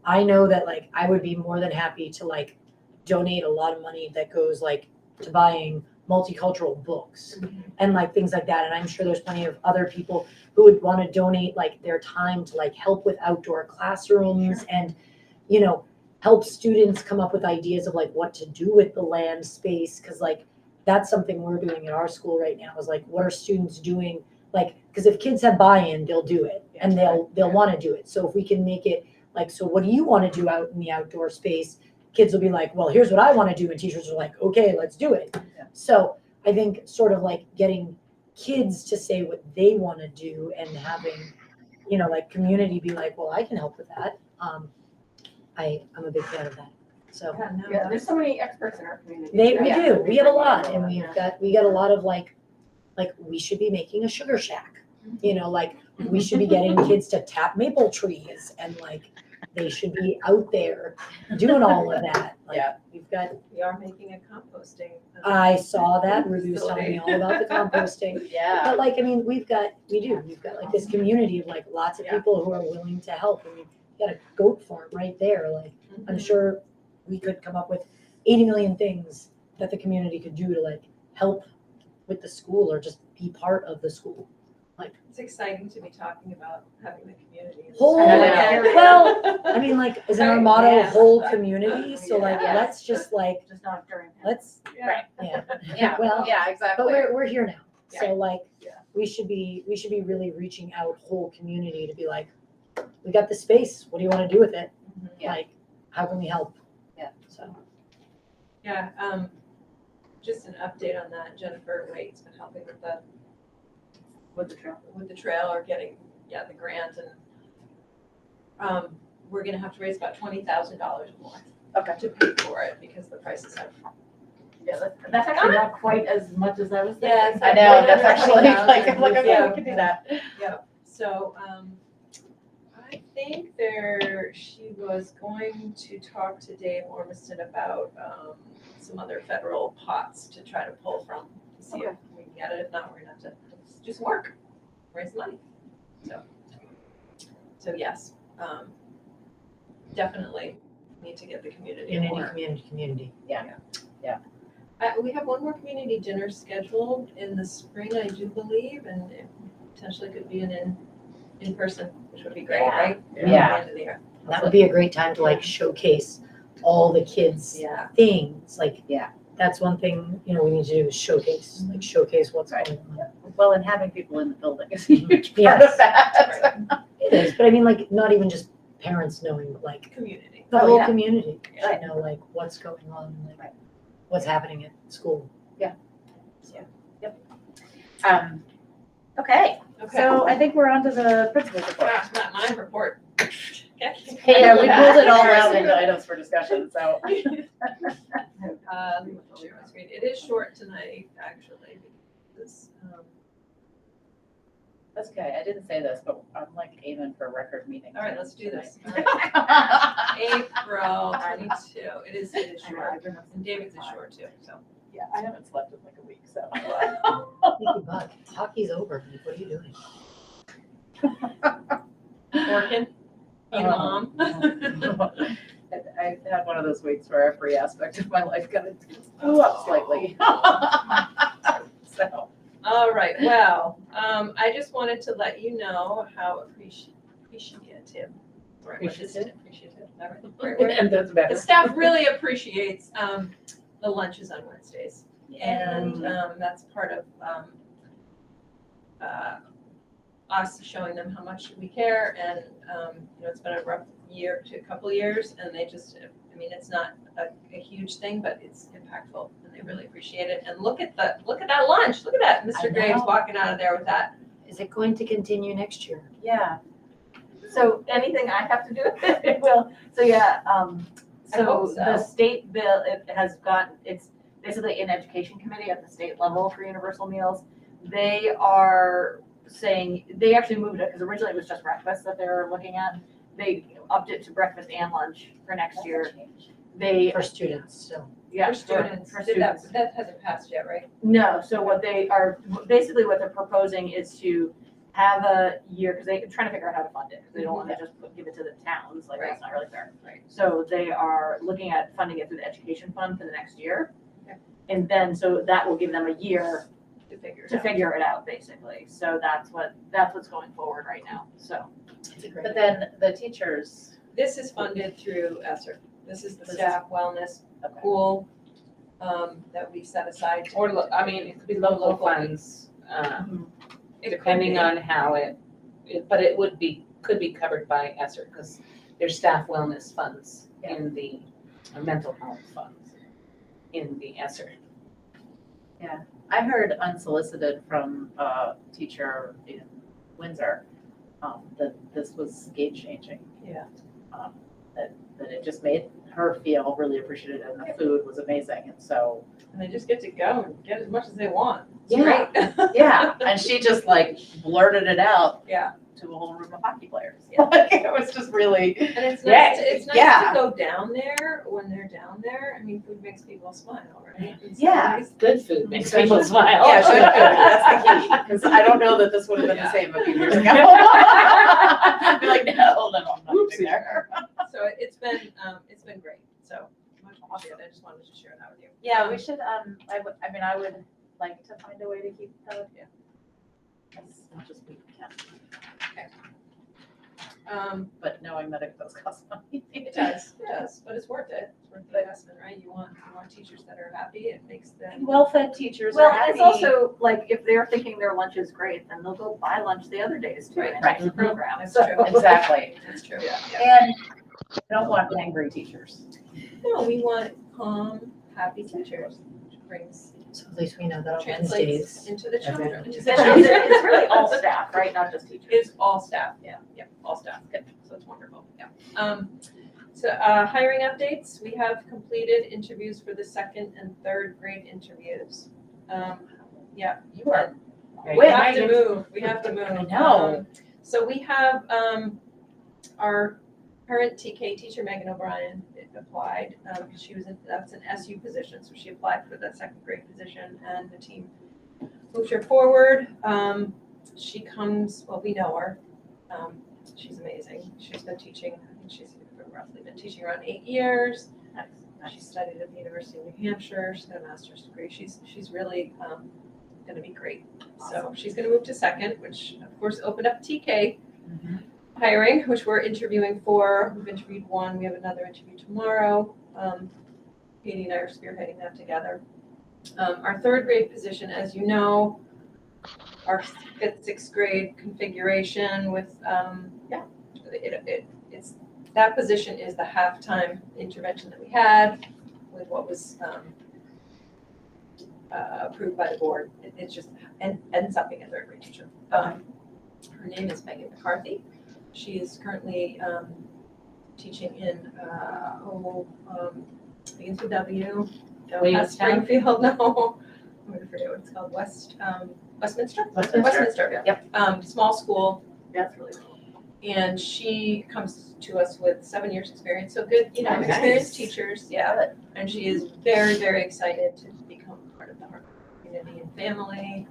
I know that like I would be more than happy to like donate a lot of money that goes like to buying multicultural books and like things like that. And I'm sure there's plenty of other people who would want to donate like their time to like help with outdoor classrooms and, help students come up with ideas of like what to do with the land space. Cause like that's something we're doing at our school right now is like, what are students doing? Like, cause if kids have buy-in, they'll do it and they'll want to do it. So if we can make it like, so what do you want to do out in the outdoor space? Kids will be like, well, here's what I want to do. And teachers are like, okay, let's do it. Yeah. So I think sort of like getting kids to say what they want to do and having, like community be like, well, I can help with that. I'm a big fan of that. So Yeah, there's so many experts in our community. we Yeah. do. We have a lot, and we got a lot of like we should be making a sugar shack. Like we should be getting kids to tap maple trees, and like they should be out there doing all of that. Like, Yeah. We are making a composting. I saw that. Ruby was telling me all about the composting. Yeah. But like, I mean, we've got like this community of like lots of people who are willing to help. I mean, we've got a goat farm right there. Like, I'm sure we could come up with 80 million things that the community could do to like help with the school or just be part of the school. It's exciting to be talking about having the community. in the Whole- school again. well, I mean, like, isn't our motto Yeah. whole community? So like, Yeah. let's just like, Just not during. let's, Yeah. yeah. Yeah. Well, Yeah, but exactly. we're here now. So Yeah. like, Yeah. we should be really reaching out whole community to be like, we got the space. What do you want to do with it? Yeah. Like, how can we help? Yeah. So. Yeah, just an update on that. Jennifer Waite's been helping with the trail or getting, the grant and we're gonna have to raise about $20,000 more Okay. to pay for it because the prices have. Yeah, that's actually not quite as much as I was thinking. Yes, I know, that's actually like, I'm like, okay, Yeah. we can do that. So, I think she was going to talk to Dave Ormiston about, some other federal pots to try to pull from, to see if we can get it. If not, we're gonna have to do some work, raise money. So yes, definitely need to get the community more. Community. We have one more community dinner scheduled in the spring, I do believe, and it potentially could be in person, which would be great, right? Yeah. At the end of the year. That would be a great time to like showcase all the kids' Yeah. things. Like, Yeah. that's one thing, we need to do is showcase what's Right. going on. Well, and having people in the building is a huge part Yes. of that. It is, but I mean, like, not even just parents knowing, but like Community. the Oh, whole yeah. community Right. should know like what's going on, like Right. what's happening at school. Okay, Okay. so I think we're on to the principal's report. Gosh, not my report. Yeah, we pulled it all out into items for discussion, so. Share my screen. It is short tonight, actually, because, That's okay, I didn't say this, but I'm like aiming for a record meeting. all right, let's do this. tonight. April 22, it is short, and David's is short too, so. Yeah, I haven't slept in like a week, so. Nikki Buck, hockey's over. What are you doing? Working, being a mom. I had one of those weeks where every aspect of my life kind of blew up slightly. So. All right, well, I just wanted to let you know how appreciative. All right. And that's The better. staff really appreciates the lunches on Wednesdays. And that's part of us showing them how much we care. And, it's been a rough couple of years, and they just, it's not a huge thing, but it's impactful, and they really appreciate it. And look at that lunch. Look at that. I Mr. Graves know. walking out of there with that. Is it going to continue next year? Yeah. So anything I have to do with it, it will. So yeah, I hope so so. the state bill, it's basically an education committee at the state level for universal meals. They are saying, they actually moved it, because originally it was just breakfast that they were looking at. They upped it to breakfast and lunch for next year. They, For students, so. yeah. For students, For Did that students. that hasn't passed yet, right? No, so what they are, basically what they're proposing is to have a year, because they're trying to figure out how to fund it, because they don't want to just give it to the towns, like, that's not really fair. Right. So they are looking at funding it through the education fund for the next year. Okay. And then, so that will give them a year To figure it out. basically. So that's what's going forward right now, so. But then the teachers, This is funded through ESSER. This is the This is- staff wellness pool that we set aside. Or, I mean, it could be local funds, It could depending be. on how but it could be covered by ESSER, because there's staff wellness funds in the mental health funds in the ESSER. I heard unsolicited from a teacher in Windsor, that this was game changing. Yeah. That it just made her feel really appreciated and the food was amazing. And so, And they just get to go and get as much as they want. It's Yeah. great. yeah, and she just like blurted it out. Yeah. To a whole room of hockey players. Like, it was just really, And it's Yeah, nice, it's nice yeah. to go down there when they're down there. I mean, food makes people smile, right? And so Yeah. it's- Good food makes people smile. yeah, she was good. That's the key. Because I don't know that this would have been the Yeah. same a few years ago. I'd be like, no, I'm not Oopsie. doing there. So it's been great. So much appreciated. I just wanted to share that with you. Yeah, we should, I would like to find a way to keep that, as much as we can, but knowing that it does cost money. It does, but it's worth it. It's worth the investment, right? You want teachers that are happy. It makes them. Well-fed teachers are Well, happy. and it's also, like, if they're thinking their lunch is great, then they'll go buy lunch the other days too, and Right. it's a program. That's So- true. Exactly. That's true. And I don't want angry teachers. No, we want calm, happy teachers, which brings, So at least we know that on translates Wednesdays. into the children. Everyone- It's really all staff, right? Not just teachers. It's all staff. Yeah. Yep, all staff. Good. So it's wonderful. Yeah. Hiring updates. We have completed interviews for the second and third grade interviews. You are. We have to move. We have to move. I know. So we have, our current TK teacher, Megan O'Brien, applied. That's an SU position, so she applied for that second grade position, and the team moved her forward. We know her. She's amazing. She's been teaching, I think she's roughly been teaching around 8 years. She studied at the University of New Hampshire. She's got a master's degree. She's really going to be great. So she's going to move to second, which of course opened up TK hiring, which we're interviewing for. We've interviewed one. We have another interview tomorrow. Katie and I are spearheading that together. Our third grade position, as you know, our fifth, sixth grade configuration with, it's, that position is the halftime intervention that we had with what was approved by the board. It's just, ends up being a third grade teacher. Her name is Megan McCarthy. She is currently teaching in, begins with W, down past Williamstown? Springfield, no, I'm gonna forget what it's called, Westminster? Westminster. Yep. Small school, That's really cool. and she comes to us with 7 years experience, so good, Oh, nice. experienced teachers, yeah. And she is very, very excited to become part of the Harvard community and family.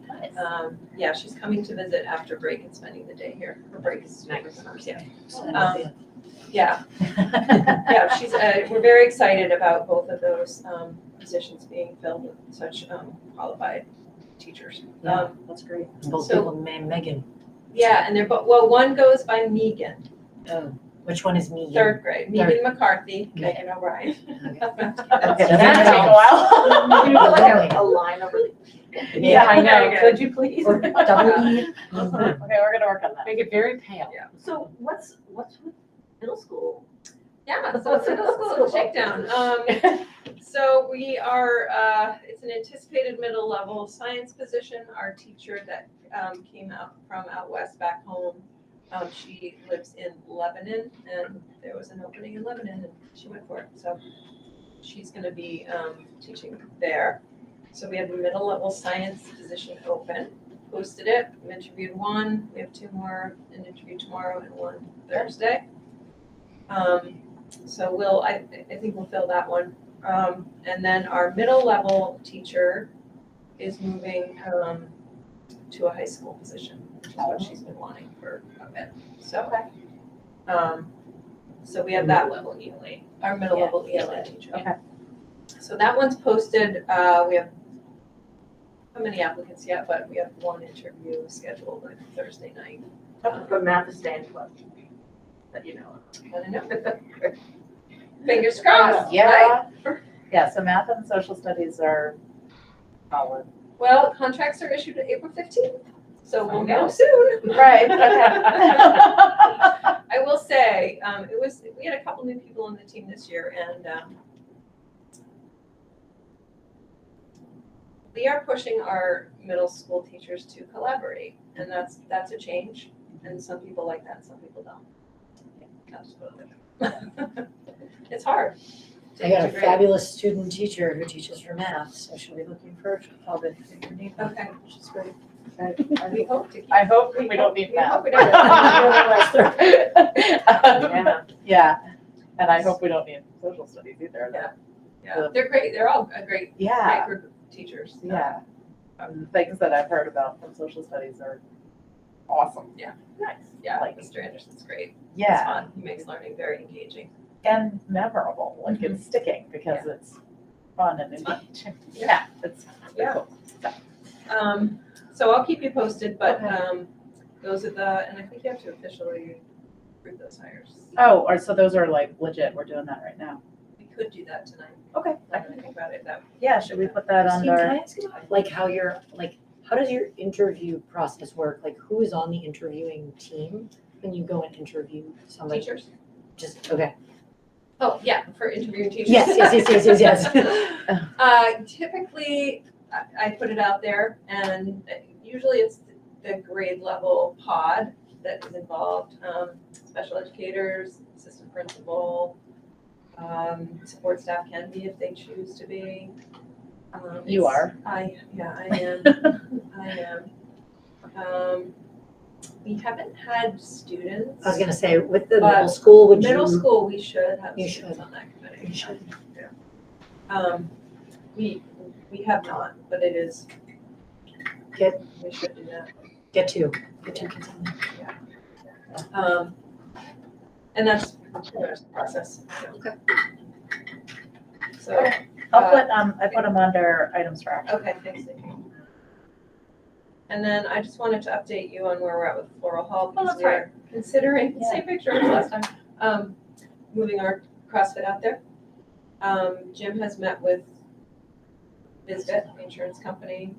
Nice. She's coming to visit after break and spending the day here. Her break is nice. Yeah. Yeah, she's, we're very excited about both of those positions being filled with such qualified teachers. Yeah. That's great. Both So- people named Megan. Yeah, and they're both, well, one goes by Megan, Oh, which one is Megan? third grade, Megan McCarthy, Okay. Megan O'Brien. Okay. That'd take a while. Can you put like a line over the. Yeah, I there you know. go. Could you please? Or double E. Okay, we're gonna work on that. Make it very pale. So what's with middle school? Yeah, so it's a middle school shakedown. So we are, it's an anticipated middle level science position. Our teacher that came out from out west back home, she lives in Lebanon, and there was an opening in Lebanon, and she went for it. So she's going to be teaching there. So we have a middle level science position open. posted it. We interviewed one. We have 2 more, an interview tomorrow and one Thursday. So I think we'll fill that one. And then our middle level teacher is moving to a high school position, which is what she's been wanting for a bit. So, so we have that level ELA. our middle level ELA teacher. Okay. So that one's posted. We have how many applicants yet? But we have 1 interview scheduled like Thursday night. But math is staying put, that you know. I don't know. Fingers crossed. Yeah. Yeah, so math and social studies are solid. Well, contracts are issued April 15th, so we'll know Okay. soon. Right, okay. I will say, we had a couple new people on the team this year, and we are pushing our middle school teachers to collaborate, and that's a change. And some people like that, some people don't. That's what it is. It's hard. to I got a integrate. fabulous student teacher who teaches for math, so she'll be looking for a job if you need one, Okay, which is great. we hope to keep. I hope we don't need We that. hope we don't. Yeah, and I hope we don't need social studies either. Yeah, they're great. They're all a great Yeah, group of teachers. yeah. Things that I've heard about from social studies are awesome. Yeah. Nice. Yeah, Like, Mr. Anderson's great. It's yeah, fun. He makes learning very engaging. and memorable, like it's sticking because it's fun and It's fun. engaging. Yeah, it's Yeah. cool. So I'll keep you posted, but those are and I think you have to officially approve those hires. Oh, so those are like legit, we're doing that right now. We could do that tonight. Okay. I didn't think about it that. Yeah, should we put that Christine, can I under? ask you, like, how does your interview process work? Like, who is on the interviewing team when you go and interview somebody? Teachers? Just, okay. Oh, yeah, for interviewing teachers. Yes. Typically, I put it out there, and usually it's the grade level pod that is involved. Special educators, assistant principal, support staff can be if they choose to be. You are. I am. I am. We haven't had students. I was gonna say, with the But middle school, would you? Middle school, we should have You students should. on that committee. You should. We have not, but it is. Get- We should do that. Get two kids on there. And that's the process. Okay. So, I'll put, I put them under items for action. okay, thanks, Nikki. And then I just wanted to update you on where we're at with Floral Hall, because that's we are considering, Yeah. same picture as last time, moving our CrossFit out there. Jim has met with Bisbit, the insurance company.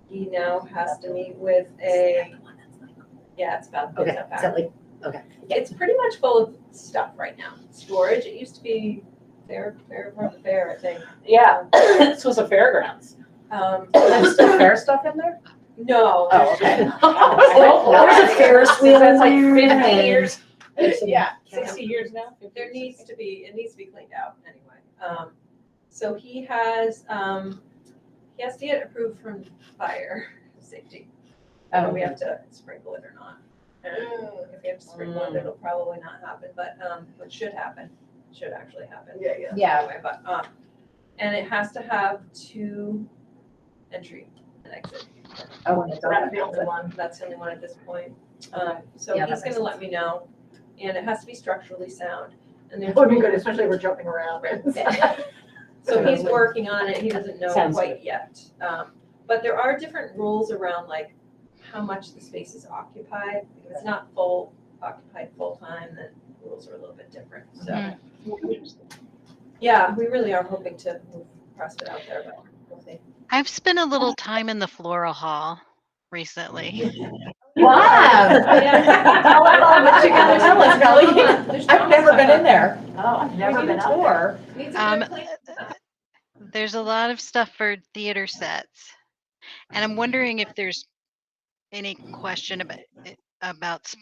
He now has to meet with it's about, Okay, it's up is back. that like, okay. It's pretty much full of stuff right now. Storage, it used to be fair, I think. Yeah, this was a fairgrounds. There's still fair stuff in there? No. Oh, okay. There's a Ferris wheel That's like in 50 there. years, Yeah. 60 years now. 50 There years, needs 60. to be, it needs to be cleaned out anyway. So he has to get approved from fire safety. Whether we have to sprinkle it or not. And if we have to sprinkle it, it'll probably not happen, but what should happen, should actually happen. Yeah. Anyway, but, and it has to have 2 entry and exit. Oh, That's the only one. That's the only one at this point. So Yeah, that he's makes gonna let me know, and it has to be structurally sound. And there's That would be good, especially if we're jumping around. So he's working on it, he doesn't know Sounds quite yet. But there are different rules around like how much the space is occupied. If it's not occupied full-time, then rules are a little bit different, so. Yeah, we really are hoping to move CrossFit out there, but we'll see. I've spent a little time in the floral hall recently. Wow. Tell what you gotta tell us, Kelly. There's I've never been in there. Oh, I've never been out there. Needs a Um, good clean. There's a lot of stuff for theater sets. And I'm wondering if there's any question about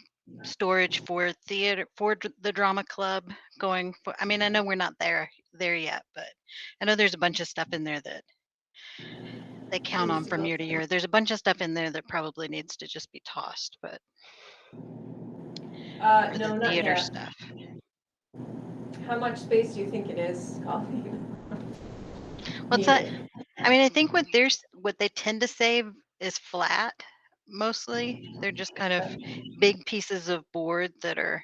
storage for theater, for the drama club going for, I mean, I know we're not there yet, but I know there's a bunch of stuff in there that they count on from year to year. There's a bunch of stuff in there that probably needs to just be tossed, but for No, the not theater yet. stuff. How much space do you think it is, Colleen? What's that? I mean, I think what they tend to save is flat mostly. They're just kind of big pieces of board that are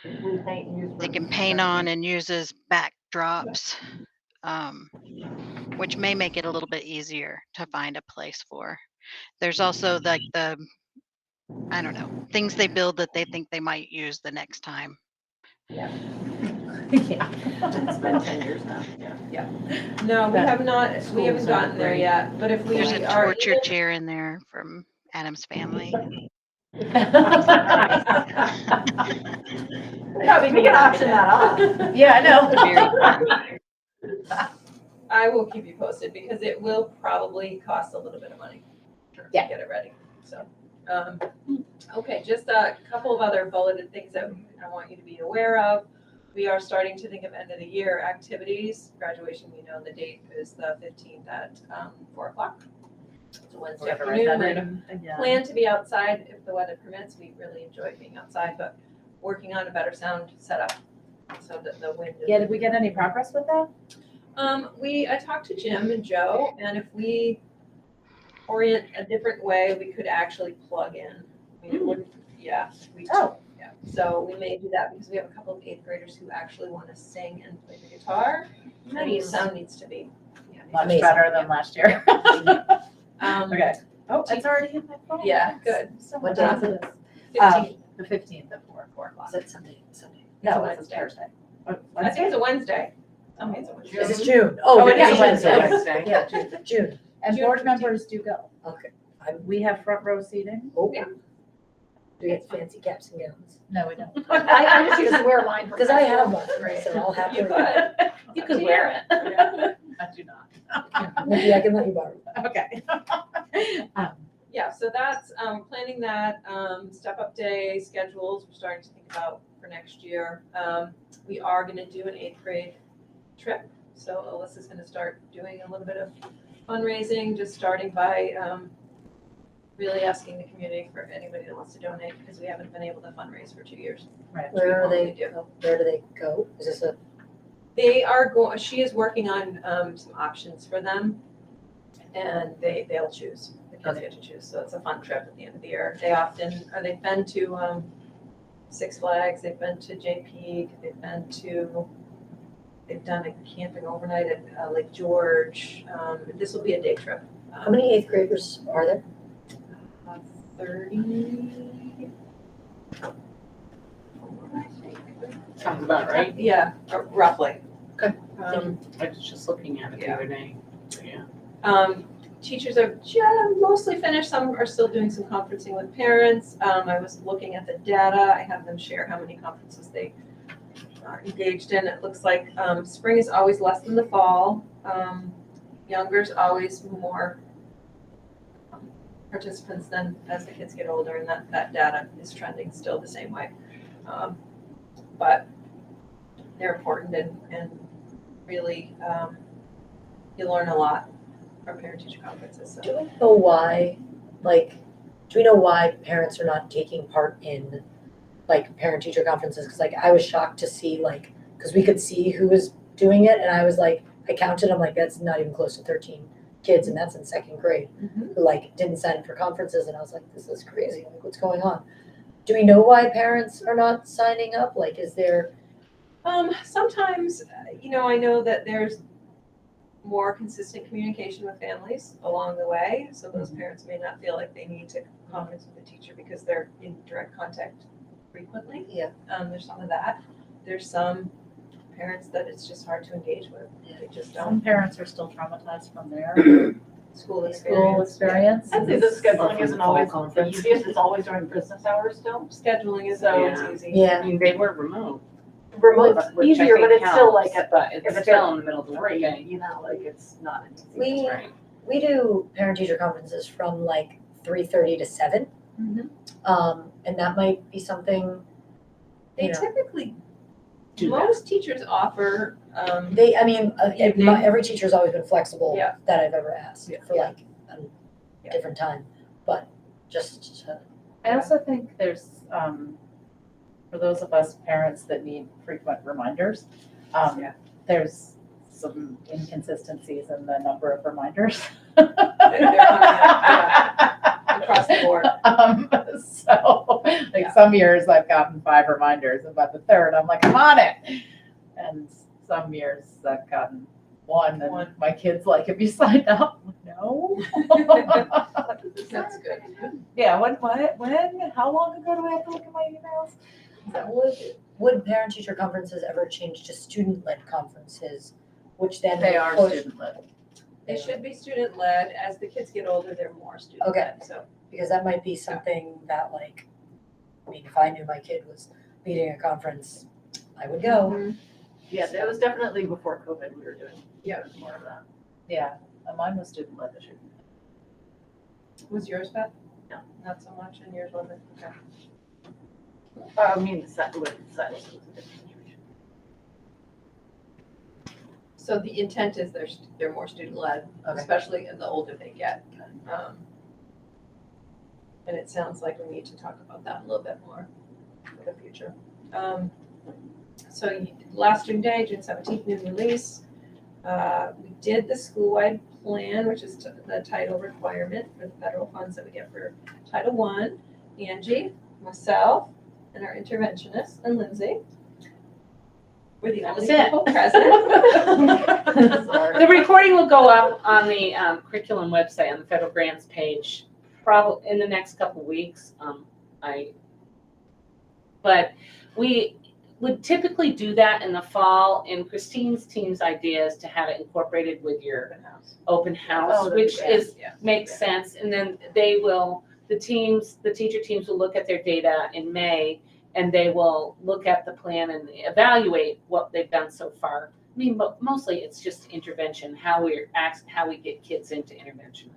Repaint and use. they can paint on and use as backdrops, which may make it a little bit easier to find a place for. There's also like I don't know, things they build that they think they might use the next time. Yeah. It's been 10 years now, yeah. No, we That have not, we schools haven't gotten there great. yet, but if we There's a are torture even, chair in there from Adam's Family. Probably we can auction that off. Yeah, I know. Very fun. I will keep you posted because it will probably cost a little bit of money to Yeah. get it ready, so. Okay, just a couple of other bulleted things that I want you to be aware of. We are starting to think of end of the year activities. Graduation, we know the date is the 15th at 4 o'clock. It's a Wednesday We'll have to write that afternoon. in again. Plan to be outside if the weather permits. We really enjoy being outside, but working on a better sound setup so that the wind is. Yeah, did we get any progress with that? I talked to Jim and Joe, and if we orient a different way, we could actually plug in. I mean, it wouldn't, yeah. Oh. Yeah, so we may do that because we have a couple of 8th graders who actually want to sing and play the guitar. And the sound needs to be, yeah. Much Amazing. better than last year. Okay. Oh, Teach- it's already in my phone. Yeah, good. So What much day is positive. 15th. The 15th at 4 o'clock. Is it Sunday? Sunday. No, It's a it's a Thursday. I think it's a Wednesday. Tell me it's a Wednesday. Is it June? Oh, it it's is Wednesday. Wednesday. Yeah, June. And June board 15th. members do go. Okay. We have front row seating. Oh. Yeah. Do we get fancy caps and gowns? No, we don't. I just used to wear mine. Because I have one, Right. so I'll have You to. could. You could wear it. Yeah. I do not. Nikki, I can let you borrow that. Okay. Yeah, so that's, planning that, step-up day schedules, we're starting to think about for next year. We are gonna do an 8th grade trip, so Alyssa's gonna start doing a little bit of fundraising, just starting by, really asking the community for anybody that wants to donate, because we haven't been able to fundraise for 2 years. Right. which we Where are normally they, do. where do they go? Is this a, They are she is working on, some options for them, and they'll choose. The kids get to choose, so it's a fun trip at the end of the year. They often, they've been to, Six Flags, they've been to J Peak, they've done a camping overnight at Lake George. This will be a day trip. how many 8th graders are there? 30. Sounds about right. Yeah, roughly. Okay. I was just looking at it the Yeah. other day. So, yeah. Teachers are mostly finished, some are still doing some conferencing with parents. I was looking at the data, I have them share how many conferences they are engaged in. It looks like spring is always less than the fall. Younger's always more participants than as the kids get older, and that data is trending still the same way. But they're important and really, you learn a lot from parent-teacher conferences, so. Do we know why, like, do we know why parents are not taking part in, like, parent-teacher conferences? Because, like, I was shocked to see, like, because we could see who was doing it, and I was like, I counted, I'm like, that's not even close to 13 kids, and that's in 2nd grade, who, like, didn't sign up for conferences, and I was like, this is crazy, like, what's going on? Do we know why parents are not signing up? Like, is there, Sometimes, I know that there's more consistent communication with families along the way, so those parents may not feel like they need to conference with the teacher because they're in direct contact frequently. Yeah. There's some of that. There's some parents that it's just hard to engage with. They just Some don't. parents are still traumatized from their School school experience. experience. I'd say the scheduling from isn't fall always the conference. easiest, it's always during business hours still. Scheduling is So- always easy. I yeah, mean, they were remote. Remote's which I easier, but think it's still counts, like at, But if it's it's still in the middle of the workday. you know, like it's not an easy. we, Right. we do parent-teacher conferences from, like, 3:30 to 7. Mhm. And that might be something, They you know. typically, Do that. most teachers offer I mean, Evening. every teacher's always been flexible Yeah. that I've ever asked for Yeah. like a Yeah. different time, but just to. I also think there's, for those of us parents that need frequent reminders, Yeah. there's some inconsistencies in the number of reminders. They're coming up, across the board. So, like some years I've gotten 5 reminders, and by the third, I'm like, I'm on it. And some years I've gotten 1, and One. my kid's like, have you signed up? No. That's good. Yeah, when, how long ago do I have to look at my emails? Would parent-teacher conferences ever change to student-led conferences, which then They would are push- student-led. They should be student-led. As the kids get older, they're more student-led, so. Because that might be something that like, I mean, if I knew my kid was leading a conference, I would go. Yeah, that was definitely before COVID we were doing. Yeah. More of that. Yeah, mine was student-led this year. Was yours, Beth? No. Not so much, and yours wasn't? Okay. I mean, the set was a different situation. So the intent is they're more student-led, Okay. especially in the older they get. And it sounds like we need to talk about that a little bit more for the future. So last June day, June 17th, new release. We did the school-wide plan, which is the title requirement for the federal funds that we get for Title I. Angie, myself, and our interventionist, and Lindsay. We're the That only was it. people present. The recording will go up on the curriculum website on the federal grants page, probably in the next couple weeks. But we would typically do that in the fall, and Christine's team's idea is to have it incorporated with your open house, Oh, that'd be which great. is, Yeah. makes sense, and then they will, the teacher teams will look at their data in May, and they will look at the plan and evaluate what they've done so far. I mean, mostly it's just intervention, how we get kids into intervention.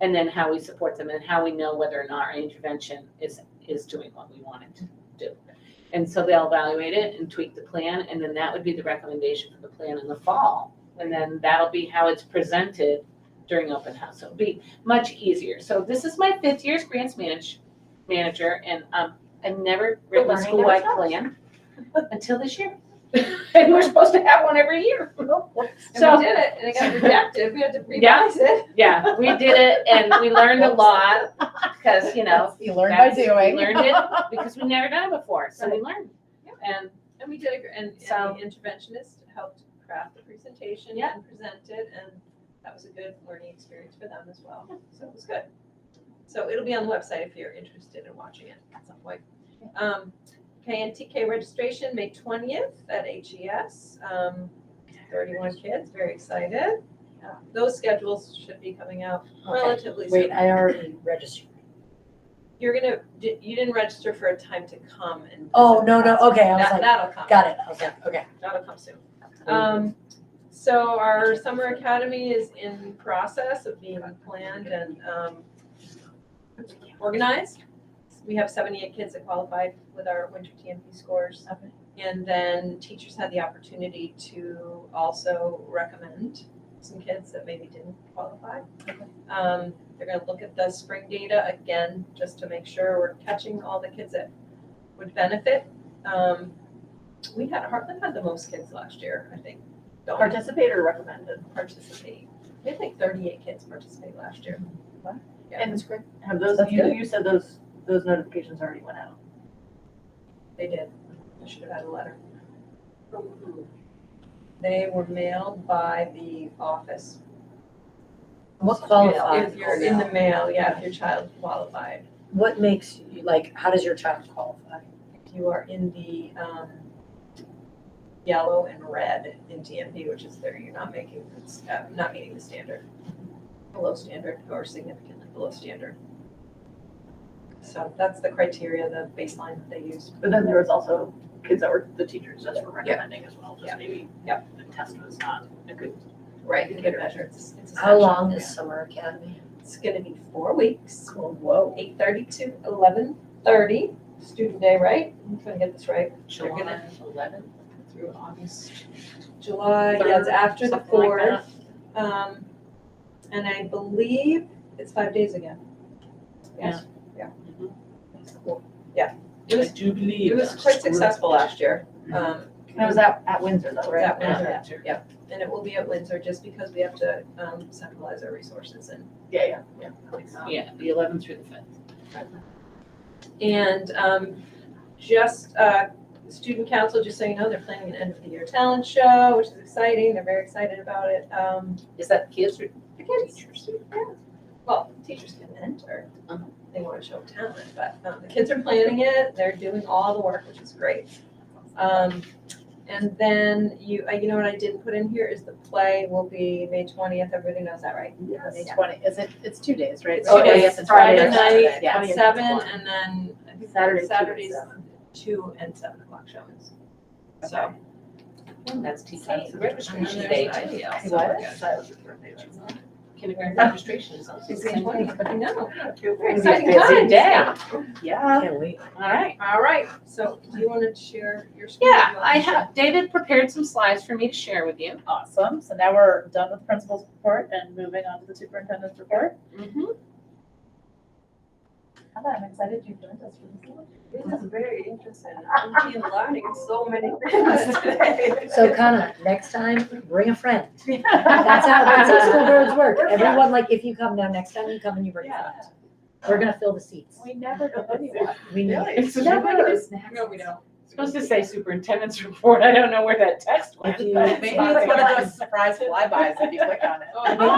And then how we support them and how we know whether or not our intervention is doing what we want it to do. And so they'll evaluate it and tweak the plan, and then that would be the recommendation for the plan in the fall. And then that'll be how it's presented during open house. So it'll be much easier. So this is my 5th year as grants manager, and I've never written a learning school-wide never stops. plan until this year. And we're supposed to have one every year. And So- we did it, and it got rejected. We had to revise it. Yeah, we did it, and we learned a lot, because, you know, You learn by that's- doing. We learned it because we've never done it before, so we learned. Yep. And And we did it, and So- the interventionist helped craft the presentation Yeah. and present it, and that was a good learning experience for them as well. So it was good. So it'll be on the website if you're interested in watching it at some point. KNTK registration, May 20th at HES. 31 kids, very excited. Those schedules should be coming out relatively soon. Wait, I already registered. You didn't register for a time to come and. Oh, visit no, us. okay, I was like, That'll come. got it, I was like, okay. That'll come soon. So our summer academy is in process of being planned and organized. We have 78 kids that qualified with our winter TMP scores. And then teachers had the opportunity to also recommend some kids that maybe didn't qualify. They're gonna look at the spring data again, just to make sure we're catching all the kids that would benefit. We had, Heartland had the most kids last year, I think. Don't Participate or recommended? participate. We had like 38 kids participate last year. Yeah. And have those, That's good. you said those notifications already went out. They did. I should have had a letter. They were mailed by the office. What qualifies? If you're in the mail, yeah, if your child qualified. What makes you, like, how does your child qualify? If you are in the yellow and red in TMP, which is there, you're not making, not meeting the standard. Below standard or significantly below standard. So that's the criteria, the baseline that they used. But then there was also kids that were the teachers just were recommending as well, Yeah. just maybe Yep. the test was not a good. Right, you get measure. It's How essential. long is summer academy? It's gonna be 4 weeks. Whoa. 8:30 to 11:30, student day, right? I'm trying to get this right. They're July gonna- 11th. through August. July, yeah, it's after the Something like 4th. that. And I believe it's 5 days again. Yes. Yeah. Mhm. That's cool. Yeah. It was, do believe. it was quite successful last year. It was at Windsor though, right? At Windsor. Yeah. Yep. And it will be at Windsor just because we have to centralize our resources and. Yeah. Yeah, the 11th through the 5th. And just student council, just so you know, they're planning an end of the year talent show, which is exciting. They're very excited about it. Is that kids or The kids, teachers? yeah. Well, teachers can enter. Uh-huh. They want to show talent, but the kids are planning it. They're doing all the work, which is great. And then you know what I didn't put in here is the play will be May 20th. Everybody knows that, right? May 20, it's 2 days, right? It's 2 days. It's It's Friday and night, Saturday, yeah. 7, and then I think Saturday's 2 and 7 o'clock showings. So. That's TK. And Registration then date. there's IDL, so What? we're good. Kindergarten registration is on It's 16. May 20th. I know. Very Very exciting busy times. day. Yeah. Can't wait. All right. All right, so do you want to share your screen? Yeah, I have, David prepared some slides for me to share with you. Awesome. So now we're done with the principal's report and moving on to the superintendent's report. Mm-hmm. I'm excited you joined us for this one. This is very interesting. I've been learning so many things today. So Kana, next time, bring a friend. That's how school boards work. Everyone, like, if you come now, next time you come and you bring a friend. We're gonna fill the seats. We never go anywhere. We need. It's Never. No, we don't. supposed to say superintendent's report. I don't know where that text went. If you- but it's Maybe not it's one there. of those surprise flybys if you click on it. Maybe you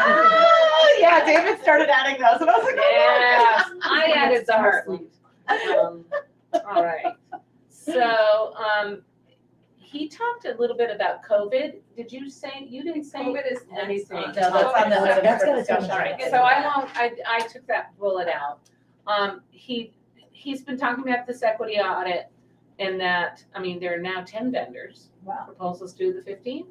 Oh, yeah, David started adding those and I was like, Yes, I added the Heartland. All right. So, he talked a little bit about COVID. Did you say, you didn't say COVID is anything? next. No, that's on the list That's for gonna discussion. come All right, so I took that bullet out. He's been talking about this equity audit and that, I mean, there are now 10 vendors. Wow. Proposals due the 15th.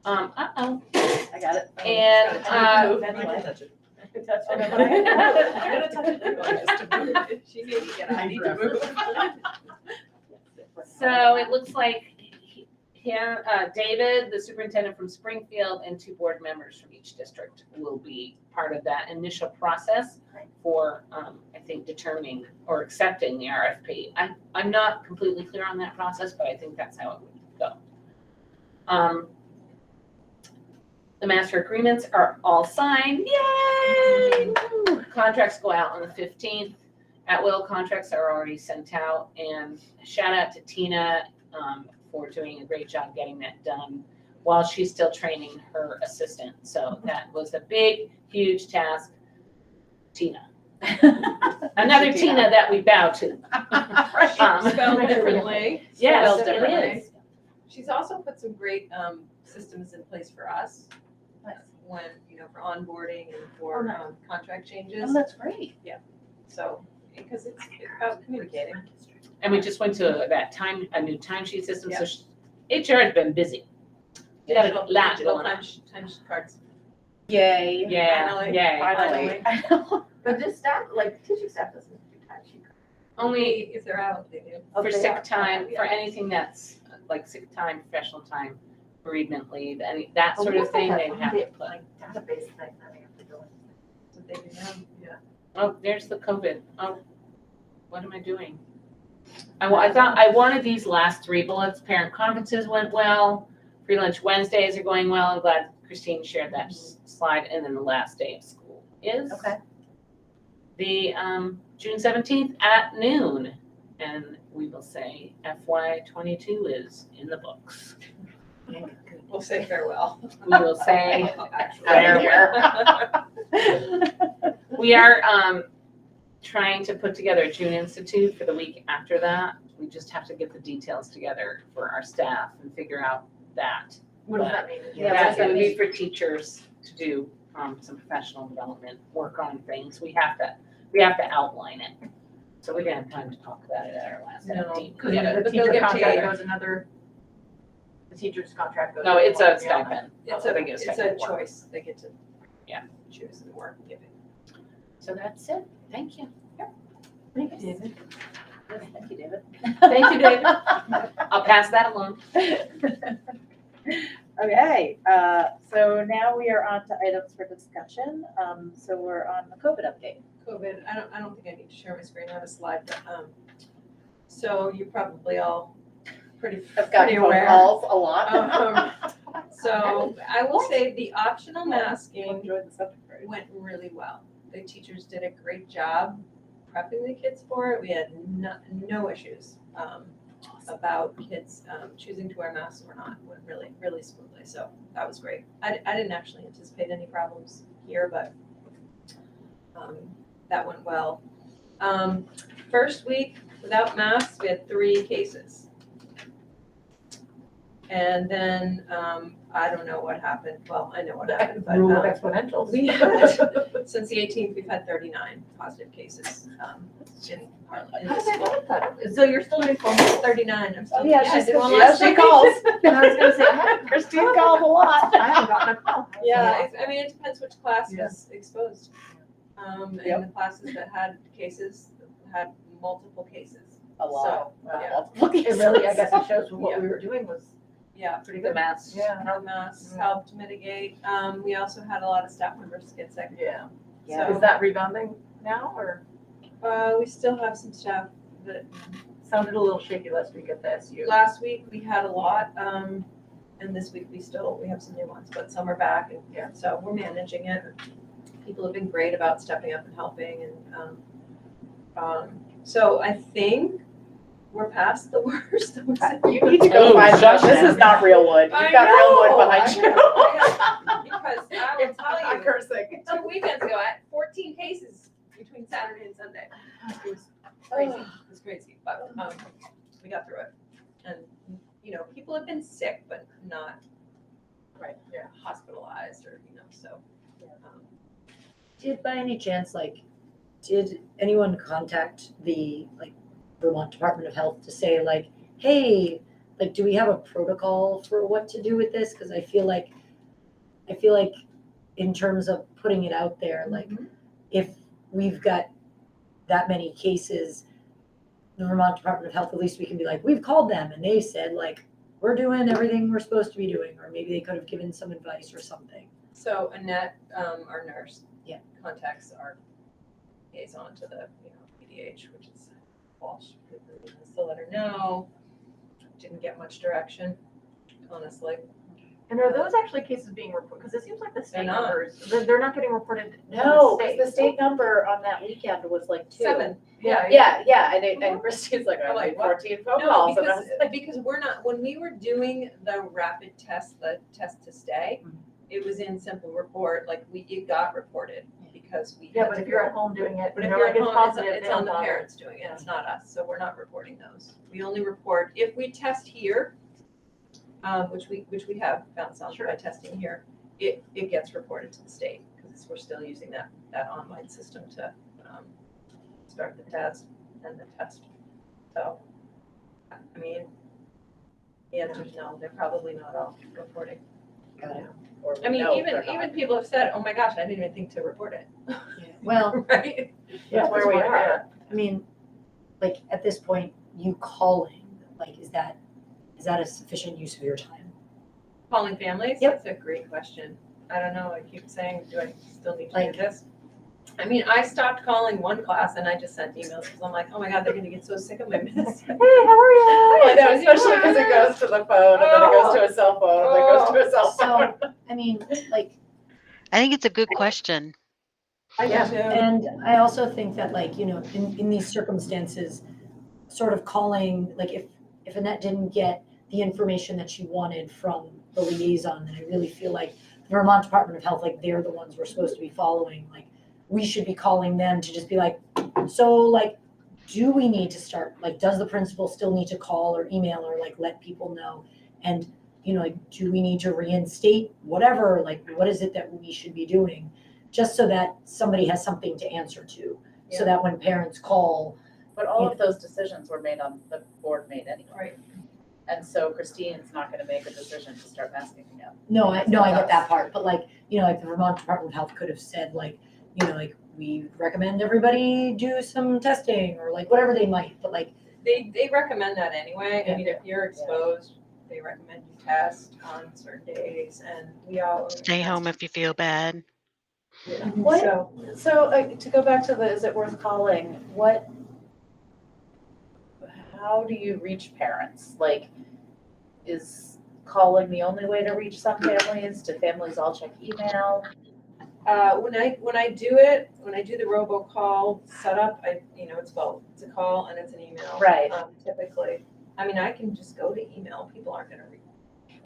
Uh-oh. I got it. And, Move anyway. touch it. I can touch Okay, it. but I'm gonna touch it anyway, just to move it. She made me get, I need to move. So it looks like David, the superintendent from Springfield, and 2 board members from each district will be part of that initial process for, I think, determining or accepting the RFP. I'm not completely clear on that process, but I think that's how it would go. The master agreements are all signed. Yay! Woo! Contracts go out on the 15th. At-will contracts are already sent out, and shout out to Tina for doing a great job getting that done while she's still training her assistant. So that was a big, huge task. Tina. Another Tina that we bow to. Spelled differently. Yes, Spelled it differently. is. She's also put some great systems in place for us. When, for onboarding and for contract changes. Oh, that's great. So, because it's about communicating. And we just went to a new timesheet system, so HR has been busy. We got a lot Digital going on. time sheet. Yay. Yeah, Finally. yay. Finally. I know. But this staff, like, teaching staff doesn't do time sheet. Only If they're out, they do. for they sick are. time, Yeah. for anything that's like sick time, professional time, bereavement leave, any, that sort of thing, they'd have to put. Like database thing that we have to go into. So they do now. Oh, there's the COVID. Oh, what am I doing? I thought, I wanted these last 3 bullets. Parent conferences went well. Free lunch Wednesdays are going well. I'm glad Christine shared that slide. And then the last day of school is Okay. the June 17th at noon. And we will say FY22 is in the books. We'll say farewell. We will say Actually. we are trying to put together a June Institute for the week after that. We just have to get the details together for our staff and figure out that. What does that mean? That would be for teachers to do some professional development, work on things. We have to outline it. So we're gonna have time to talk about it at our last No, meeting. Because Yeah, the but they'll teacher get contract paid. goes another, the teacher's contract goes. No, it's a beyond that. stipend. It's So a, they get it's a stipend work. choice. They get to Yeah. choose the work and give it. So that's it. Thank you. Thank you, David. Thank you, David. Thank you, David. I'll pass that along. Okay, so now we are on to items for discussion. So we're on the COVID update. COVID, I don't think I need to share my screen, I have a slide, but, so you probably all pretty aware. calls a lot. So I will say the optional masking Enjoyed the subject, right? went really well. The teachers did a great job prepping the kids for it. We had no issues about kids choosing to wear masks or not. Went really, really smoothly. So that was great. I didn't actually anticipate any problems here, but that went well. First week without masks, we had 3 cases. And then, I don't know what happened. Well, I know what happened, but Rule of exponentials. we had, since the 18th, we've had 39 positive cases in Harlan. How did I know that? So you're still doing phone calls? 39. I'm still. Oh, yeah, I she's did one she last week. calls. And I was gonna say, I haven't, Christine calls a lot. I haven't gotten a call. Yeah, I mean, it depends which class Yeah. is exposed. And Yep. the classes that had cases had multiple cases. A lot. yeah. Multiple It really, I cases. guess it shows what Yeah. we were doing was Yeah, pretty The good. masks. Yeah. No masks Yeah. helped mitigate. We also had a lot of staff members get sick. Yeah. Yeah. Is that rebounding now, or We still have some staff that sounded a little shaky last week at the SU? last week we had a lot, and this week we have some new ones, but some are back, and Yeah. so we're managing it. People have been great about stepping up and helping, and so I think we're past the worst. You need to go Oh, find shush them. This now. is not real wood. I You've got real know, wood behind I you. know. Because I will tell I'm you, cursing. 2 weekends ago, I had 14 cases between Saturday and Sunday. It was crazy. It was crazy, but we got through it. And people have been sick, but not hospitalized or so. Did by any chance, did anyone contact the Vermont Department of Health to say hey, do we have a protocol for what to do with this? Because I feel like in terms of putting it out there, if we've got that many cases, the Vermont Department of Health, at least we can be we've called them and they said we're doing everything we're supposed to be doing, or maybe they could have given some advice or something. So Annette, our nurse, Yeah. contacts our liaison to the PDH, which is Walsh. So let her know. Didn't get much direction, honestly. And are those actually cases being reported? Because it seems like the state They're not. numbers, they're not getting reported to No, the because state. the state number on that weekend was 2. 7. Yeah, and Christine's I I'm like, made what? 14 phone No, calls. And I was because we're not, when we were doing the rapid test, the test to stay, it was in simple report, it got reported because we. Yeah, had but to if you're go. at home doing it, But and if they're you're like, at it's home, positive, it's they on don't the bother. parents doing it, it's not us, so we're not reporting those. We only report, if we test here, which we have found some by testing here, it gets reported to the state, because we're still using that online system to start the test and the test. So, I mean, the answer is no, they're probably not all reporting. Got it. Or I mean, no, even they're not. people have said, oh my gosh, I didn't even think to report it. Well, Right? Yeah, That's where we are. I mean, at this point, you calling, is that a sufficient use of your time? Calling families? Yep. That's a great question. I don't know, I keep saying, do I still need to Like- do this? I mean, I stopped calling one class and I just sent emails because I'm like, oh my God, they're gonna get so sick of my mess. Hey, how are you? I know, especially because it goes to the phone, and then it goes to a cell phone, and then it goes to a cell phone. So, I mean, I think it's a good question. I do Yeah. too. and I also think that in these circumstances, sort of calling, if Annette didn't get the information that she wanted from the liaison, then I really feel like the Vermont Department of Health, they're the ones we're supposed to be following. We should be calling them to just be do we need to start, does the principal still need to call or email or let people know? And, do we need to reinstate whatever, what is it that we should be doing? Just so that somebody has something to answer to, so that when parents call. But all of those decisions were made on the board made anyway. Right. And so Christine's not gonna make a decision to start masking again. No, I get that part, but the Vermont Department of Health could have said we recommend everybody do some testing or whatever they might, but They recommend that anyway. I mean, if you're exposed, they recommend you test on certain days, and we all Stay home if you feel bad. Yeah. What- So So to go back to the, is it worth calling, how do you reach parents? Like, is calling the only way to reach some families? Do families all check email? when I do the robocall setup, it's both. It's a call and it's an email. Right. Typically, I mean, I can just go to email. People aren't going to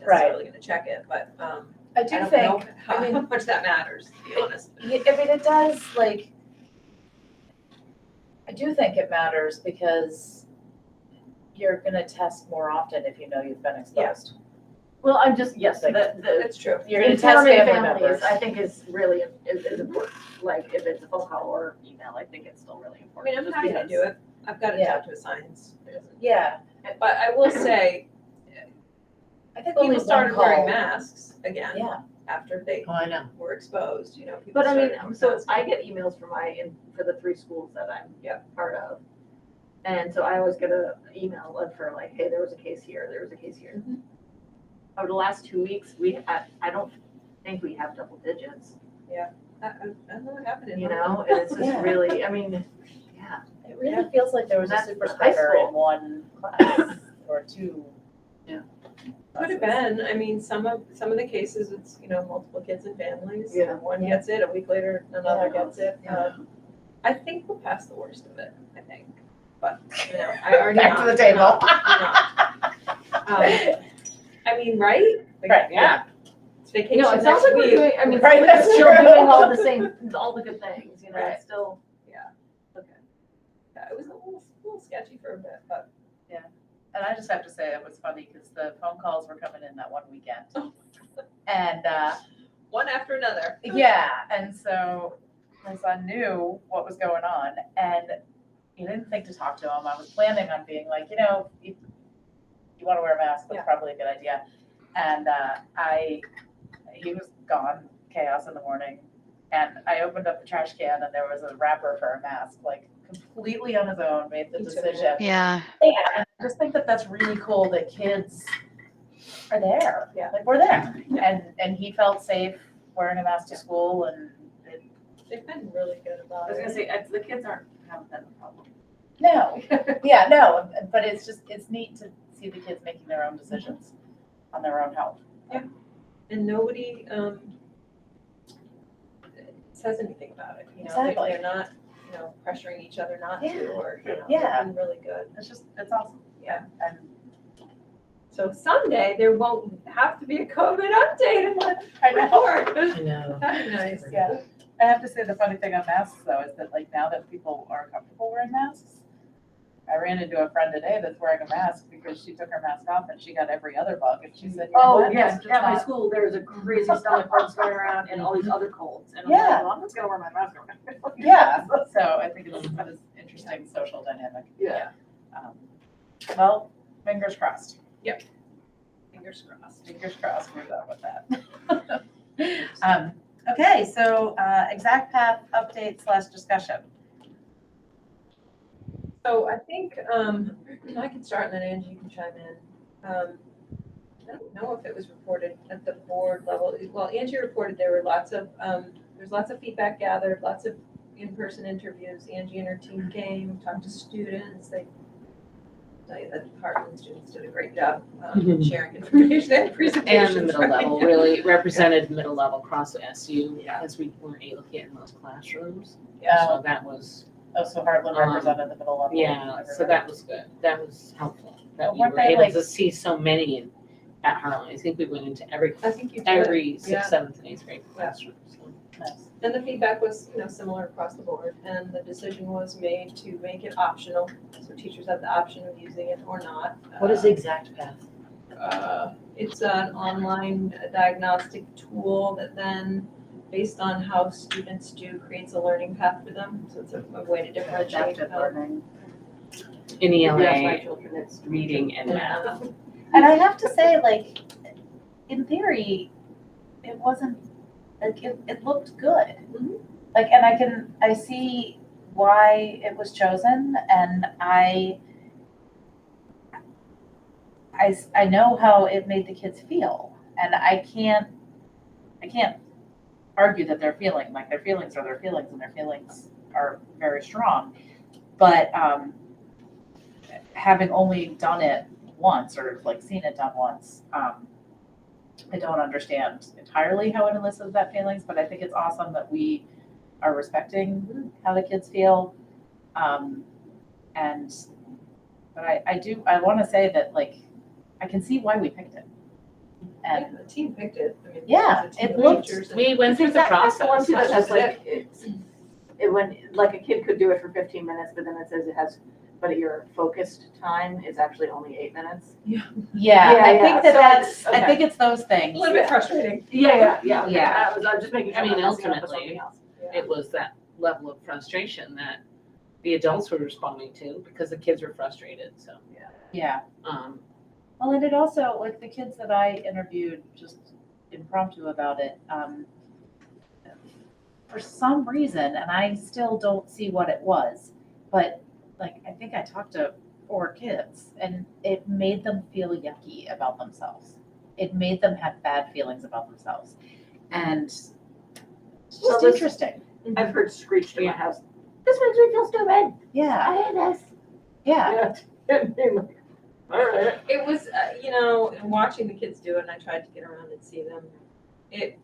Right. necessarily going to check it, but I I do don't think, know how I mean, much that matters, to be honest. I mean, it does, like, I do think it matters because you're gonna test more often if you know you've been exposed. Well, I'm just, yes, Like, the That's true. You're gonna test informing family families, members. I think is really, is important. Like, if it's a phone call or email, I think it's still really I important. mean, I'm just happy to because- do it. I've got to Yeah. talk to a science. Yeah, But I will say, I think only people one started wearing call. masks again Yeah, after they Oh, I know. were exposed, people But I started mean, wearing so masks. I get emails for for the 3 schools that I'm Yeah. part of. And so I always get an email for like, hey, there was a case here, there was a case here. Mhm. Over the last 2 weeks, I don't think we have double digits, I don't know what happened in you my know, and it's just Yeah. really, I mean, yeah. it really feels like there was a That's super high spreader school. in one class or two. Yeah. Could have been. I mean, some of the cases, it's, multiple kids and families. Yeah. One gets it, a week later, another Yeah. gets it. Yeah. I think we'll pass the worst of it, I think. But, I already Back to know. the table. I mean, right? Like, Right. Yeah. It's vacation You know, it sounds next like we're week. doing, I mean, Right, we're that's still true. doing all the good things, you know, Right. it's still. Yeah, it was a little sketchy for a bit, but. And I just have to say, it was funny because the phone calls were coming in that one weekend. Oh. And, One after another. yeah, and so my son knew what was going on and he didn't think to talk to him. I was planning on being like, if you want to wear a mask, that's Yeah. probably a good idea. And he was gone, chaos in the morning. And I opened up the trash can and there was a wrapper for a mask, like completely on his own, made the He took it. decision. Yeah. Yeah, and I just think that that's really cool that kids are there. Yeah. Like, we're there. And he felt safe wearing a mask to school and They've been really good I about was it. gonna say, the kids haven't been a problem. no, yeah, no, but it's neat to see the kids making their own decisions on their own health. And nobody says anything about it, Exactly. They're not, pressuring each other not Yeah. to, or, Yeah. they've been really good. It's awesome. Yeah. And So someday there won't have to be a COVID update in the I know. report. I know. That'd be nice. Yeah. I have to say the funny thing on masks though is that like now that people are comfortable wearing masks, I ran into a friend today that's wearing a mask because she took her mask off and she got every other bug and she said, Oh, what? yes, It's just at my not- school, there's a crazy stomach bugs going around and all these other colds. And I'm Yeah. like, well, I'm just gonna wear my mask. Yeah, so I think it's kind of interesting social dynamic. Yeah. Well, fingers crossed. Fingers crossed. Fingers crossed, we're done with that. Okay, so exact path update / discussion. So I think, I can start and then Angie can chime in. I don't know if it was reported at the board level. Well, Angie reported there were there's lots of feedback gathered, lots of in-person interviews. Angie and her team came, talked to students. They tell you that Hartland students did a great job sharing information and presentations. And the middle right? level, really represented middle level across the SU, Yeah. as we weren't able to get in those classrooms. Yeah. So that was, So Heartland represented the middle level. yeah, so that was good. That was helpful. That we Weren't were they, able like- to see so many at Harlan. I think we went into every I think you did. every Yeah. 6th, 7th, and 8th grade classroom. So. Nice. And the feedback was, similar across the board, and the decision was made to make it optional, so teachers have the option of using it or not. What is exact path? It's an online diagnostic tool that then, based on how students do, creates a learning path for them, so it's a way to differentiate. Adaptive learning. In Yes, my ELA, children, it's reading and math. Yeah. And I have to say, like, in theory, it wasn't, like, it looked good. Mhm. Like, and I see why it was chosen, and I know how it made the kids feel, and I can't argue that they're feeling, like their feelings are their feelings, and their feelings are very strong. But having only done it once, or like seen it done once, I don't understand entirely how it elicits that feelings, but I think it's awesome that we are respecting how the kids feel. But I want to say that, like, I can see why we picked it. I think And the team picked it. I mean, Yeah, the team it of looked- teachers and- We went through the That's the one process. too that has That's like, it when, like a kid could do it for 15 minutes, but then it says it has, but your focused time is actually only 8 minutes. yeah, Yeah, I yeah, think that so that's, it's- I think it's those A things. little bit frustrating. Yeah. Yeah. I was just making sure. I mean, I'm not messing up with ultimately, something else. It was that level of frustration that the adults were responding to because the kids were frustrated, so. Yeah. Um, Well, and it also, like the kids that I interviewed just impromptu about it, for some reason, and I still don't see what it was, but like, I think I talked to 4 kids and it made them feel yucky about themselves. It made them have bad feelings about themselves. And it's Well, just this- interesting. I've heard screeched in my Yeah. house. This makes me feel stupid. Yeah, I hate this. yeah, All right. It was, you know, in watching the kids do it, and I tried to get around and see them, it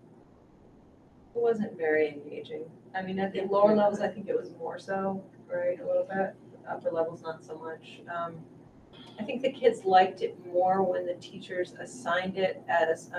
wasn't very engaging. I mean, at the lower levels, I think it was more so, right, a little bit, upper levels, not so much. I think the kids liked it more when the teachers assigned it as,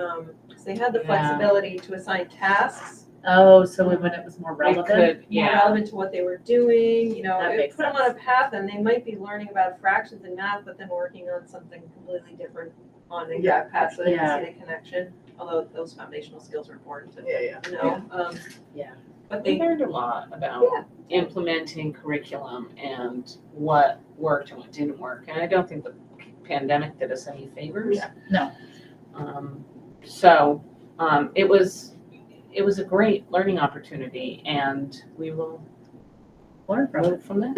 because they had the Yeah. flexibility to assign tasks Oh, so when it was more it relevant? could, more yeah, relevant to what they were doing, you know, That it makes put them on a path, and they might be learning about fractions and math, but then working on something completely different on the exact path, so they Yeah. can see the connection, although those foundational skills are important to Yeah. know. Yeah. But we they, learned a lot about Yeah. implementing curriculum and what worked and what didn't work. And I don't think the pandemic did us any favors. No. So it was a great learning opportunity, and we will Learn from it. learn from that.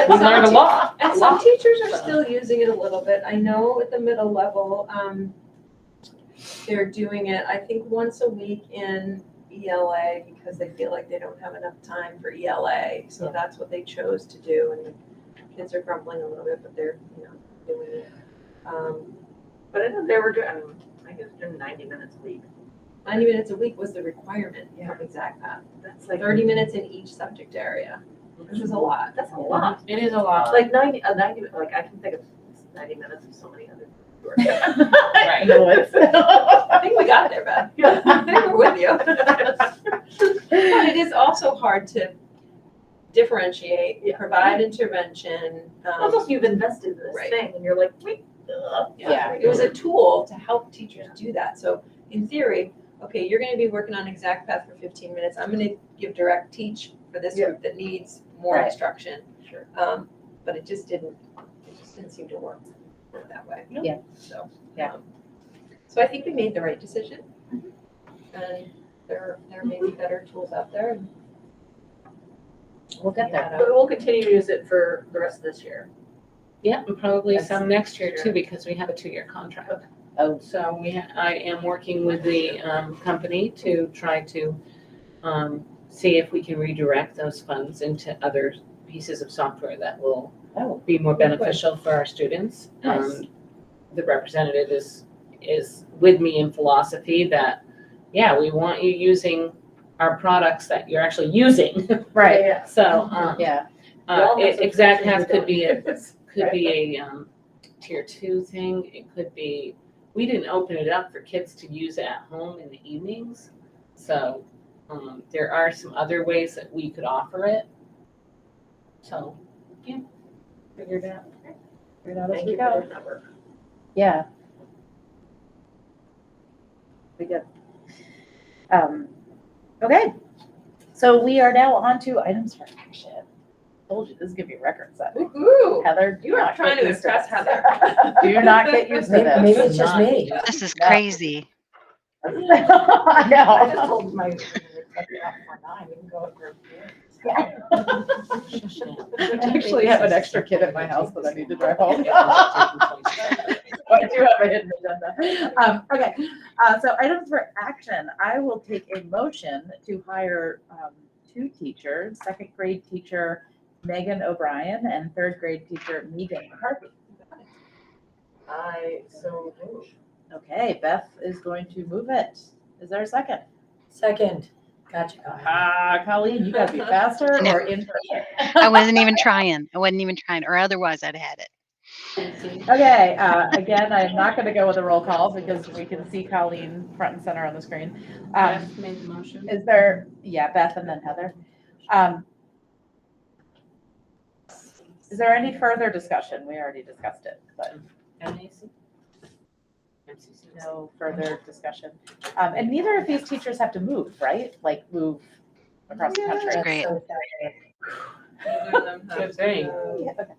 We learned a lot. and a some lot. teachers are still using it a little bit. I know at the middle level, they're doing it, I think, once a week in ELA because they feel like they don't have enough time for ELA. So that's what they chose to do, and the kids are grumbling a little bit, but they're, you know, doing it. But I know they were doing, I guess doing 90 minutes a week. 90 minutes a week was the requirement from Exact Math. That's like 30 minutes in each subject area, which was a lot. That's a lot. It is a lot. Like 90, like I can think of 90 minutes of so many other. Right. No, it's- I think we got there, Beth. I think we're with you. But it is also hard to differentiate, Yeah. provide intervention. Almost you've invested in this Right. thing and you're like, wait. Yeah. It was a tool to help teachers do that. So in theory, okay, you're gonna be working on Exact Path for 15 minutes. I'm gonna give direct teach for this group that needs more Right. instruction. Sure. But it just didn't seem to work that way. Yeah. So. Yeah. So I think we made the right decision. And there may be better tools out there. We'll get there. But we'll continue to use it for the rest of this year. Yeah, and probably That's- some next year too, because we have a 2-year contract. Oh. So I am working with the company to try to see if we can redirect those funds into other pieces of software that will Oh. be more beneficial for our students. Nice. The representative is with me in philosophy that, yeah, we want you using our products that you're actually using. Right, Yeah. So, yeah, Exact Path could be a Right. tier 2 thing. It could be, we didn't open it up for kids to use it at home in the evenings. So there are some other ways that we could offer it. So, yeah, figured it out. Figured it out as Thank we you go. for the number. yeah. Pretty good. Okay, so we are now on to items for action. Told you, this is gonna be a record setting. Woohoo! Heather, do You are not trying get to used impress this. Heather. Do not get used to this. Maybe it's just me. This is No. crazy. I I just know. told my, before 9, we can go up for I actually have an extra kid at my house that I need to drive home. I do have a hidden agenda. Okay, so items for action. I will take a motion to hire 2 teachers, 2nd grade teacher Megan O'Brien and 3rd grade teacher Megan McCarthy. I so move. Okay, Beth is going to move it. Is there a second? Second, gotcha. Colleen, you gotta be faster No. or in person. I wasn't even trying. Or otherwise I'd had it. Okay, again, I'm not gonna go with a roll call because we can see Colleen front and center on the screen. Beth made the motion. Is there, yeah, Beth and then Heather. Is there any further discussion? We already discussed it, but MAC? no further discussion. And neither of these teachers have to move, right? Like move across the country. That's Great. so sad. Neither of them have Good thing. to- Yeah, okay.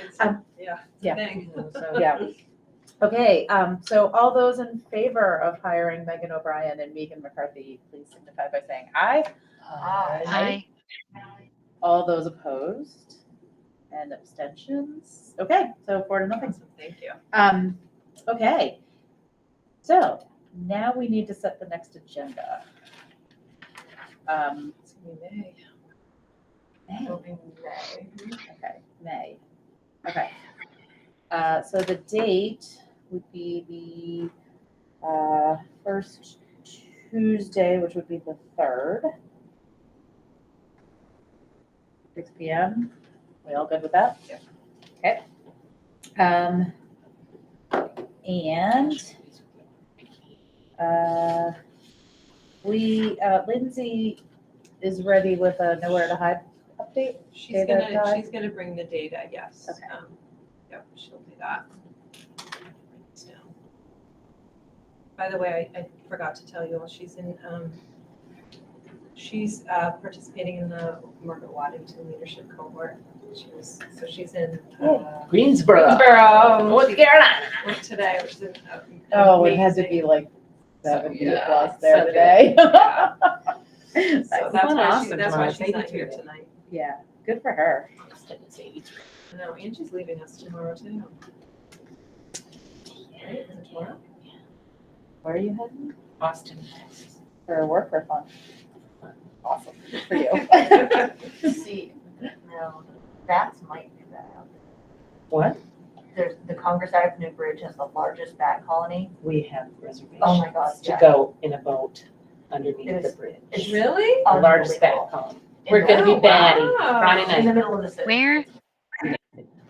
It's, Um, yeah, it's yeah. a thing. Yeah. Okay, so all those in favor of hiring Megan O'Brien and Megan McCarthy, please signify by saying aye. Aye. All those opposed and abstentions? Okay, so 4-0. Thank you. Okay. So now we need to set the next agenda. It's gonna be May. May. It'll be May. Okay, May. Okay. So the date would be the first Tuesday, which would be the 3rd. 6 p.m. We all good with that? Yeah. Okay. And Lindsay is ready with a nowhere to hide update. She's Data guide? she's gonna bring the data, yes. Okay. Yep, she'll do that. By the way, I forgot to tell you all, she's participating in the Margaret Waddington Leadership Cohort. She's in, Greensboro. Greensboro. North Carolina. Went today, which is an Oh, it had to amazing- be like So, 70 yeah, plus there so today. Yeah. So Nice. that's why Awesome, that's why Mara. she's Thank not you. here tonight. Yeah, good for her. No, Angie's leaving us tomorrow too. Right, is it tomorrow? Where are you heading? Austin, Texas. For work or fun? Awesome, good for you. See, no, bats might do that out What? there. There's, the Congress Avenue Bridge has the largest bat colony. We have reservations. Oh my gosh, To yeah. go in a boat underneath It the is- bridge. It's Really? The largest bat unbelievable. colony. We're gonna be batty Wow. Friday In night. the middle of the city. Where?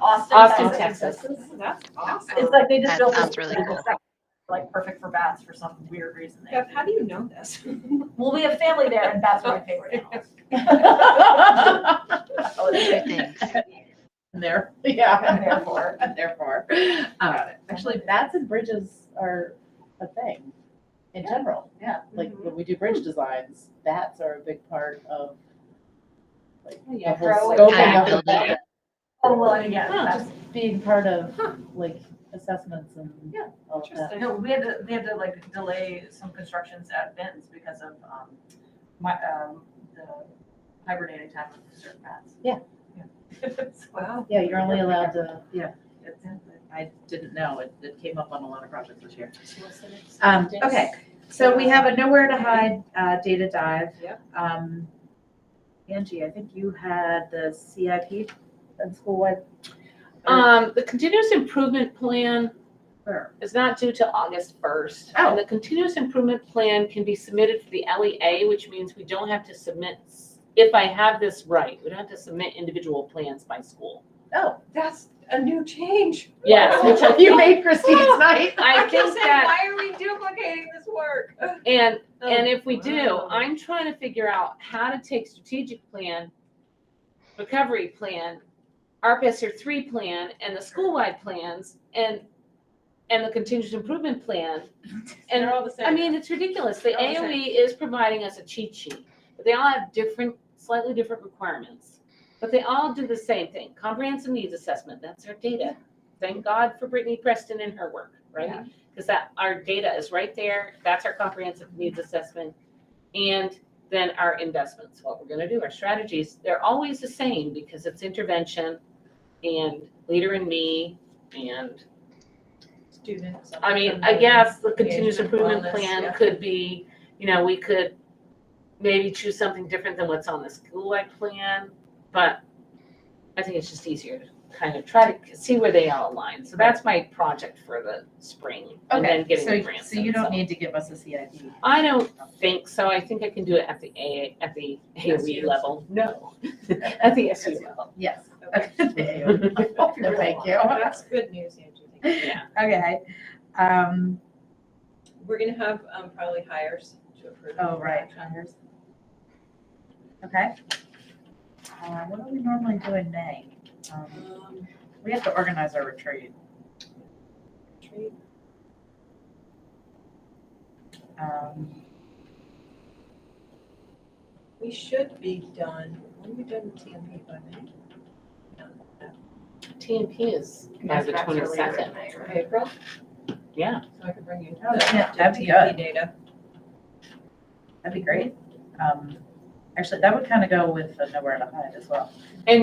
Austin, Austin, Texas. Texas. That's awesome. It's like they just That built sounds this really big cool. section, like perfect for bats for some weird reason. Beth, how do you know this? Well, we have family there and bats are my favorite animals. Two things. Therefore. Actually, bats and bridges are a thing in general. Yeah. Like when we do bridge designs, bats are a big part of like the Yeah, whole pro- scoping of the Building. project. Oh, well, and again, Huh, that's, just being part of like assessments and Yeah, all of that. Interesting. no, we had to like delay some constructions at Benton's because of, the hibernating time of certain bats. Yeah. Wow. Yeah, you're only allowed to, I didn't know, it came up on a lot of projects this year. Okay, so we have a nowhere to hide, data dive. Yep. Angie, I think you had the CIP and school-wide. The continuous improvement plan Sure. is not due till August 1st. Oh. And the continuous improvement plan can be submitted for the LEA, which means we don't have to submit, if I have this right, we don't have to submit individual plans by school. Oh, That's a new change. Yes, which I you made Christine's night. I kept think saying, that, why are we duplicating this work? and if we do, Wow. I'm trying to figure out how to take strategic plan, recovery plan, ARPS 3 plan, and the school-wide plans, and the continuous improvement plan. And They're all the same. I mean, it's ridiculous. The They're all the AOE is providing us a cheat sheet, but they all have slightly different requirements. But they all do the same thing, comprehensive needs assessment, that's our data. Thank God for Brittany Preston and her work, right? Because our data is right there, that's our comprehensive needs assessment. And then our investments, what we're gonna do, our strategies, they're always the same because it's intervention and Leader in Me and students. I mean, I guess the continuous improvement plan could be, we could maybe choose something different than what's on the school-wide plan, but I think it's just easier to kind of try to see where they all align. So that's my project for the spring, and then getting the grants. So you don't need to give us a CIP. I don't think so. I think I can do it at the AOE level. No, at the SU level. Yes. No, thank you. That's good news, Angie. Yeah. Okay. We're gonna have, probably hires to approve. Oh, right. Okay. What do we normally do in May? We have to organize our retreat. We should be done, when are we done with TMP by May? TNP is by the 22nd. April? Yeah. So I can bring you. Yeah, that'd be TMP good. data. That'd be great. Actually, that would kind of go with the nowhere to hide as well. And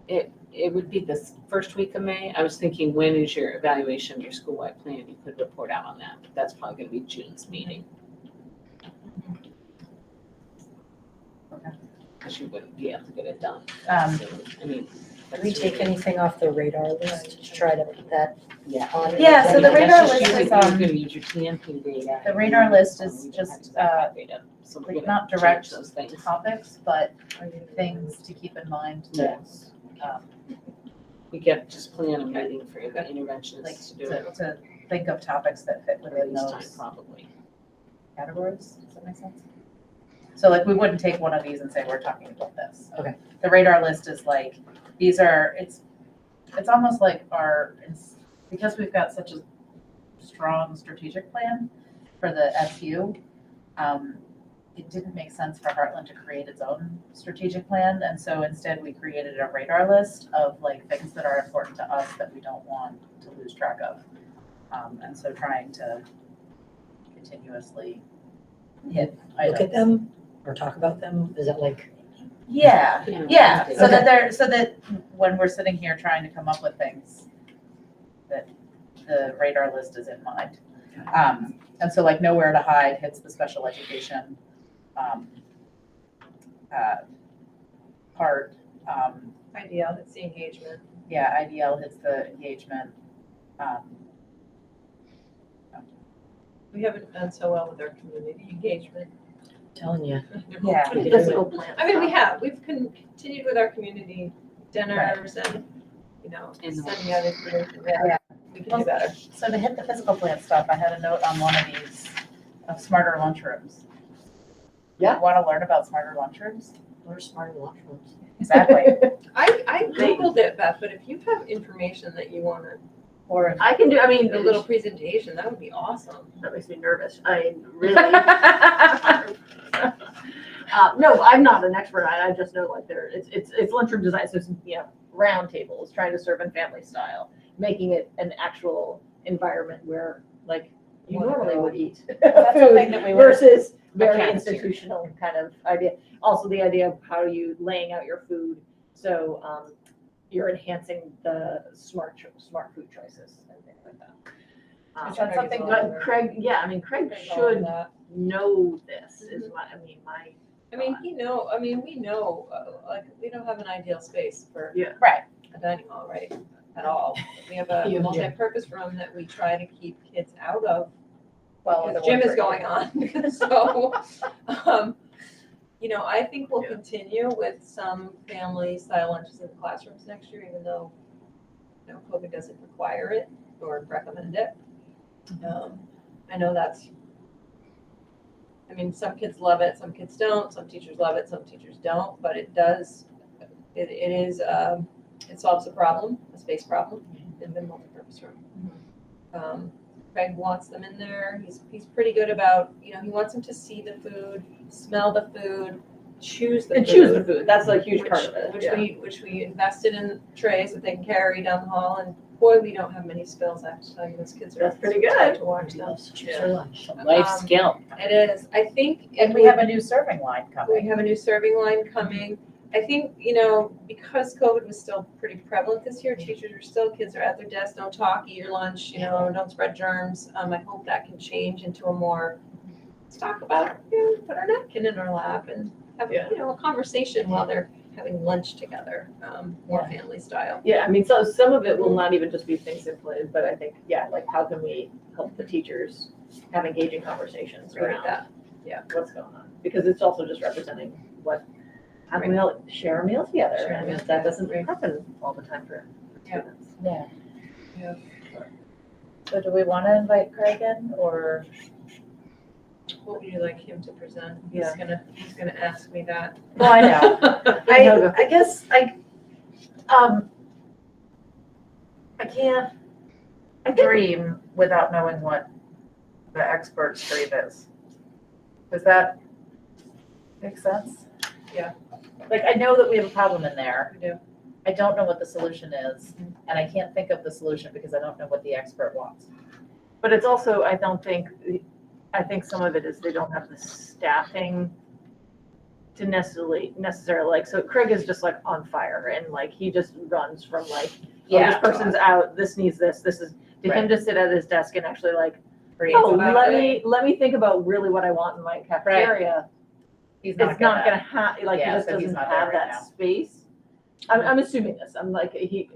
it would be this first week of May. I was thinking, when is your evaluation of your school-wide plan? You could report out on that, but that's probably gonna be June's meeting. Okay. Because you wouldn't be able to get it done. Um, So, I mean. Did we take anything off the radar list to try to put that Yeah. on? Yeah, so the That's radar just list usually is, you're gonna use your TNP data. the radar list is We just, have to have that data. So we're like, gonna not change direct those things. topics, but things to keep in mind that, Yes. um, We get, just plan a meeting for your like, interventionists to do it to think of topics that fit within this time, those probably. categories. Does that make sense? So like, we wouldn't take one of these and say, we're talking about this. Okay. The radar list is like, these are, it's almost like because we've got such a strong strategic plan for the SU, it didn't make sense for Heartland to create its own strategic plan. And so instead we created a radar list of like things that are important to us that we don't want to lose track of. And so trying to continuously hit items. Look at them or talk about them? Is that like? Yeah, Yeah. yeah, so Okay. that when we're sitting here trying to come up with things, that the radar list is in mind. And so like nowhere to hide hits the special education, part. Ideal, it's the engagement. Yeah, IDL hits the engagement. We haven't done so well with our community engagement. Telling you. Yeah. Physical plan. I mean, we've continued with our community dinners and, And the- sending out information there. We can do better. So to hit the physical plant stuff, I had a note on one of these of smarter lunchrooms. Yeah. Want to learn about smarter lunchrooms? What are smarter lunchrooms? Exactly. I Googled it, Beth, but if you have information that you want to, Or I can do, I mean, a little presentation, that would be awesome. that makes me nervous. I mean, really. No, I'm not an expert. I just know like it's lunchroom design. So it's, round tables, trying to serve in family style, making it an actual environment where like you Wanna normally go. would eat. That's something that we would- Versus very cafeteria. institutional kind of idea. Also the idea of how you laying out your food. So, you're enhancing the smart food choices and things like that. Is that something But Craig, Craig should know this is my. I mean, we know, like, we don't have an ideal space for Right. a dining hall, right, at all. We have a You have gym. multi-purpose room that we try to keep kids out of, Well, because the gym is work- going on, so, I think we'll continue with some family style lunches in the classrooms next year, even though, COVID doesn't require it or recommend it. I know some kids love it, some kids don't, some teachers love it, some teachers don't, but it solves a problem, a space problem in the multipurpose room. Craig wants them in there, he's pretty good about, he wants them to see the food, smell the food, choose the food. And choose the food. That's a huge part of it. Which we invested in trays that they can carry down the hall, and boy, we don't have many spills, I have to tell you, those kids are. That's pretty good. excited to watch them. Loves to choose their lunch. Life skill. It is, I think. And we have a new serving line coming. We have a new serving line coming. I think, because COVID was still pretty prevalent this year, teachers are still, kids are at their desks, don't talk, eat your lunch, don't spread germs. I hope that can change into a more, let's talk about, put our napkin in our lap and have, a conversation while they're having lunch together, more family style. Yeah, I mean, so some of it will not even just be things implemented, but I think, like how can we help the teachers have engaging conversations Right, around that. what's going on? Because it's also just representing how can we all share a meal together? Share a And meal that together, doesn't right. happen all the time for Yeah. students. Yeah. So do we want to invite Craig in, or? What would you like him to present? Yeah. He's gonna ask me that. Well, I know. I guess I can't dream without knowing what the expert stream is. Does that make sense? Yeah. Like, I know that we have a problem in there. We do. I don't know what the solution is, and I can't think of the solution because I don't know what the expert wants. But it's also, I think some of it is they don't have the staffing to necessarily like, so Craig is just like on fire and like, he just runs from like, this person's out, this needs this is, to him to sit at his desk and actually like, oh, let me think about really what I want in my cafeteria. He's It's not gonna have, like, he Yeah, just so he's doesn't not there have right that now. space. I'm assuming this, I'm like, that's He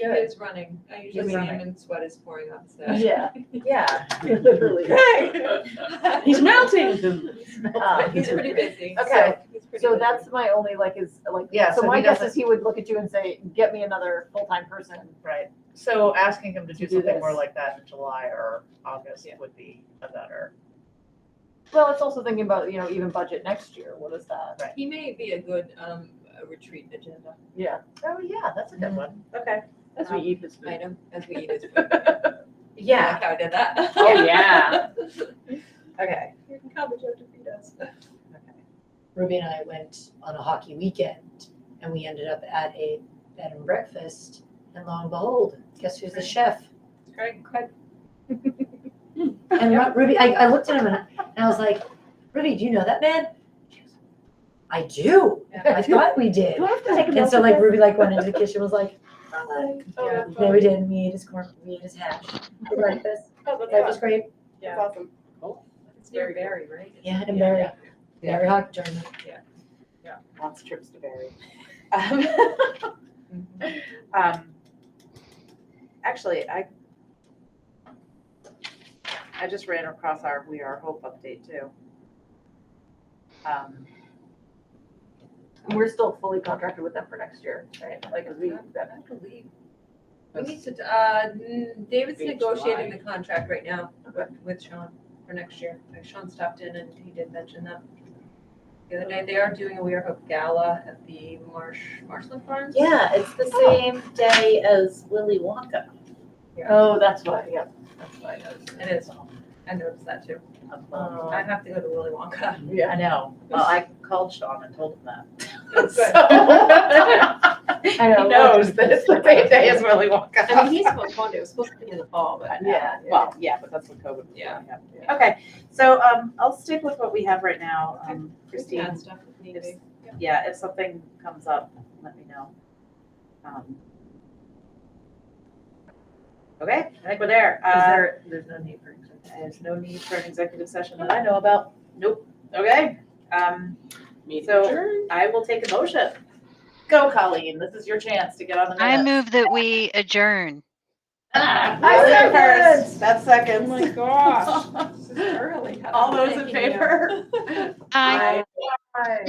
good. is running. I usually He's see running. him and sweat is pouring off his head. Yeah, Yeah. literally. He's melting. He's pretty busy. Okay. So that's my only Yeah, so so my he guess doesn't- is he would look at you and say, get me another full-time person. Right. So asking him to do To do something this. more like that in July or August would be a better. Well, it's also thinking about, even budget next year, what is that? He may be a good retreat agenda Yeah, Oh, yeah, that's a good one. Okay. as we eat this food. item as we eat his food. Yeah. Like how I did that. Oh, yeah. Okay. You can come, but you have to feed us. Ruby and I went on a hockey weekend and we ended up at a bed and breakfast. And lo and behold, guess who's the chef? Craig. And Ruby, I looked at him and I was like, Ruby, do you know that man? She goes, I do. I thought we did. Do I have to take a And so note like of Ruby like went into the kitchen, was like, hi. Yeah. Then we did, we ate his corn, we ate his hash for breakfast. That was great. Yeah. awesome. It's near Barry, right? Yeah, and Mary, Mary Hawk tournament. Lots of trips to Barry. Actually, I just ran across our We Are Hope update too. And we're still fully contracted with them for next year, right? Like, as we, I believe. We need to, David's Be negotiating July. the contract right now with Sean for next year. Like Sean stopped in and he did mention that. The other day, they are doing a We Are Hope gala at the Marshland Farms. Yeah, it's the same day as Willy Wonka. oh, that's why, yeah, that's why I noticed. It is. I noticed that too. I have to go to Willy Wonka. Yeah, I know. Well, I called Sean and told him that. Good. I know. He knows that it's the same day as Willy Wonka. I mean, he's supposed to, it was supposed to be in the fall, but. Yeah. Well, yeah, but that's what COVID was. Yeah. Yeah. Okay, so I'll stick with what we have right now. Christine. Christine, Stuff if need be. yeah, if something comes up, let me know. Okay, I think we're there. There's no need for executive. There's no need for an executive session that I know about. Nope. Okay. Meeting So adjourned. I will take a motion. Go, Colleen. This is your chance to get on the I minutes. move that we adjourn. I said first. That's second. Oh my gosh. This is early. All those in favor? Aye. Aye.